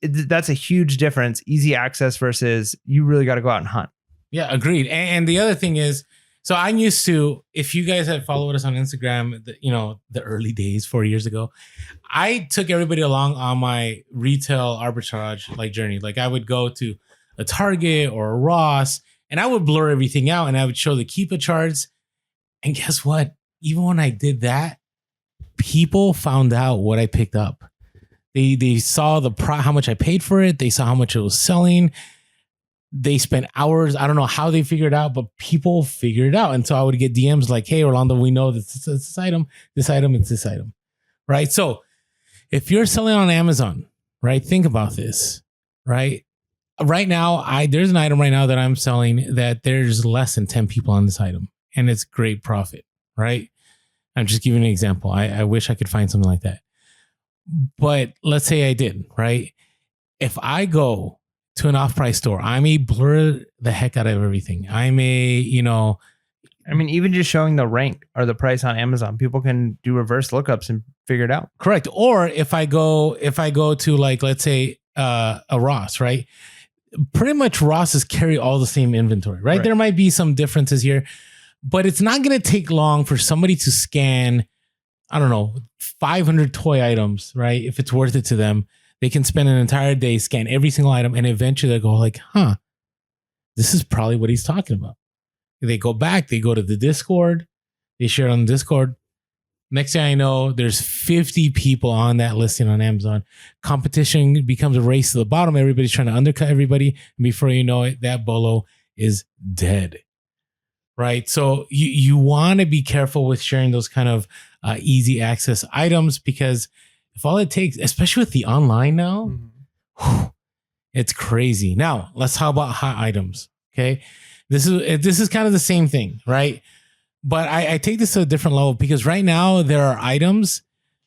that's a huge difference. Easy access versus you really got to go out and hunt. Yeah, agreed. And the other thing is, so I'm used to, if you guys had followed us on Instagram, the early days, 4 years ago, I took everybody along on my retail arbitrage journey. Like, I would go to a Target or a Ross, and I would blur everything out, and I would show the Keepa charts. And guess what? Even when I did that, people found out what I picked up. They saw how much I paid for it. They saw how much it was selling. They spent hours. I don't know how they figured it out, but people figured it out. And so I would get DMs like, hey, Orlando, we know that this item, it's this item, right? So if you're selling on Amazon, right, think about this, right? Right now, there's an item right now that I'm selling that there's less than 10 people on this item, and it's great profit, right? I'm just giving an example. I wish I could find something like that. But let's say I did, right? If I go to an off-price store, I may blur the heck out of everything. I may, I mean, even just showing the rank or the price on Amazon, people can do reverse lookups and figure it out. Correct. Or if I go to, like, let's say a Ross, right? Pretty much Rosses carry all the same inventory, right? There might be some differences here, but it's not going to take long for somebody to scan, I don't know, 500 toy items, right? If it's worth it to them. They can spend an entire day, scan every single item, and eventually they go like, this is probably what he's talking about. They go back, they go to the Discord, they share it on the Discord. Next thing I know, there's 50 people on that listing on Amazon. Competition becomes a race to the bottom. Everybody's trying to undercut everybody. And before you know it, that bolo is dead. Right? So you want to be careful with sharing those kind of easy access items, because if all it takes, especially with the online now, it's crazy. Now, let's talk about hot items. Okay. This is kind of the same thing, right? But I take this to a different level, because right now there are items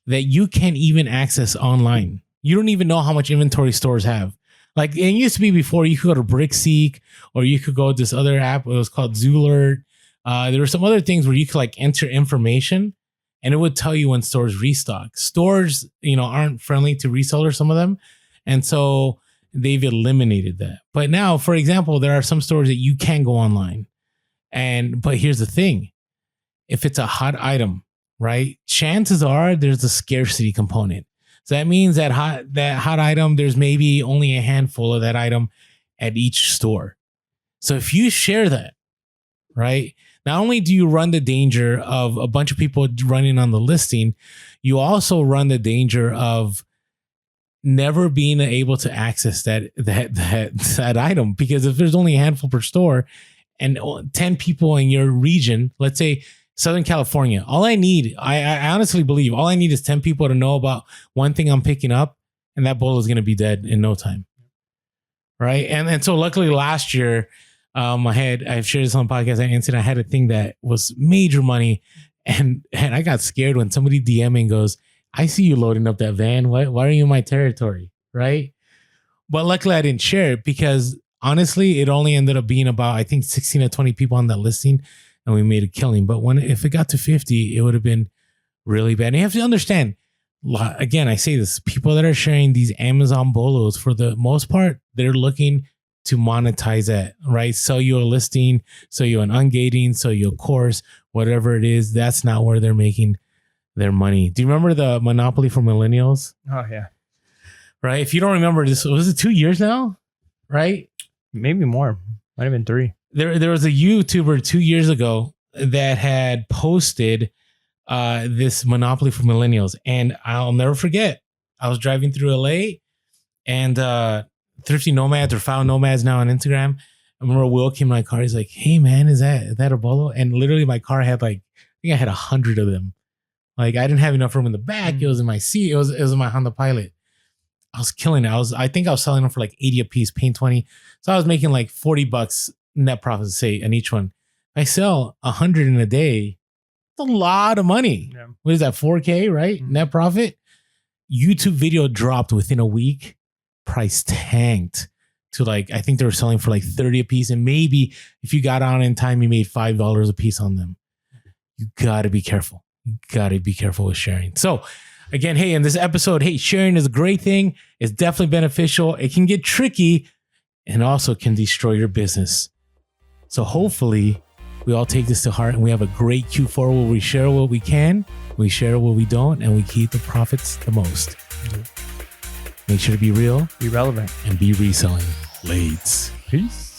that you can't even access online. You don't even know how much inventory stores have. Like, it used to be before, you could go to BrickSeek, or you could go to this other app. It was called Zoolert. There were some other things where you could like enter information, and it would tell you when stores restock. Stores, aren't friendly to resellers, some of them. And so they've eliminated that. But now, for example, there are some stores that you can go online. But here's the thing. If it's a hot item, right? Chances are there's a scarcity component. So that means that hot item, there's maybe only a handful of that item at each store. So if you share that, right? Not only do you run the danger of a bunch of people running on the listing, you also run the danger of never being able to access that item. Because if there's only a handful per store and 10 people in your region, let's say Southern California, I honestly believe all I need is 10 people to know about one thing I'm picking up, and that bowl is going to be dead in no time. Right. And so luckily last year, I've shared this on the podcast. I had a thing that was major money, and I got scared when somebody DMing goes, I see you loading up that van. Why are you in my territory? Right. But luckily I didn't share it because honestly, it only ended up being about, I think 16 to 20 people on that listing and we made a killing. But if it got to 50, it would have been really bad. And you have to understand, again, I say this, people that are sharing these Amazon bolos, for the most part, they're looking to monetize that, right? Sell you a listing, sell you an ungating, sell you a course, whatever it is. That's not where they're making their money. Do you remember the monopoly for millennials? Oh yeah. Right. If you don't remember this, was it 2 years now? Right. Maybe more. Might have been 3. There was a YouTuber 2 years ago that had posted this monopoly for millennials. And I'll never forget, I was driving through LA and Thrifty Nomads or File Nomads now on Instagram. I remember Will came in my car. He's like, "Hey man, is that a bolo?" And literally my car had I think I had 100 of them. Like I didn't have enough room in the back. It was in my seat. It was in my Honda Pilot. I was killing it. I think I was selling them for like 80 a piece, paying 20. So I was making like $40 net profit, say, on each one. I sell 100 in a day. It's a lot of money. Yeah. What is that? 4K, right? Mm-hmm. Net profit. YouTube video dropped within a week. Price tanked to I think they were selling for like 30 a piece. And maybe if you got on in time, you made $5 a piece on them. You got to be careful. You got to be careful with sharing. So again, hey, in this episode, hey, sharing is a great thing. It's definitely beneficial. It can get tricky and also can destroy your business. So hopefully we all take this to heart and we have a great Q4 where we share what we can, we share what we don't, and we keep the profits the most. Make sure to be real, be relevant, and be reselling. Lades. Peace.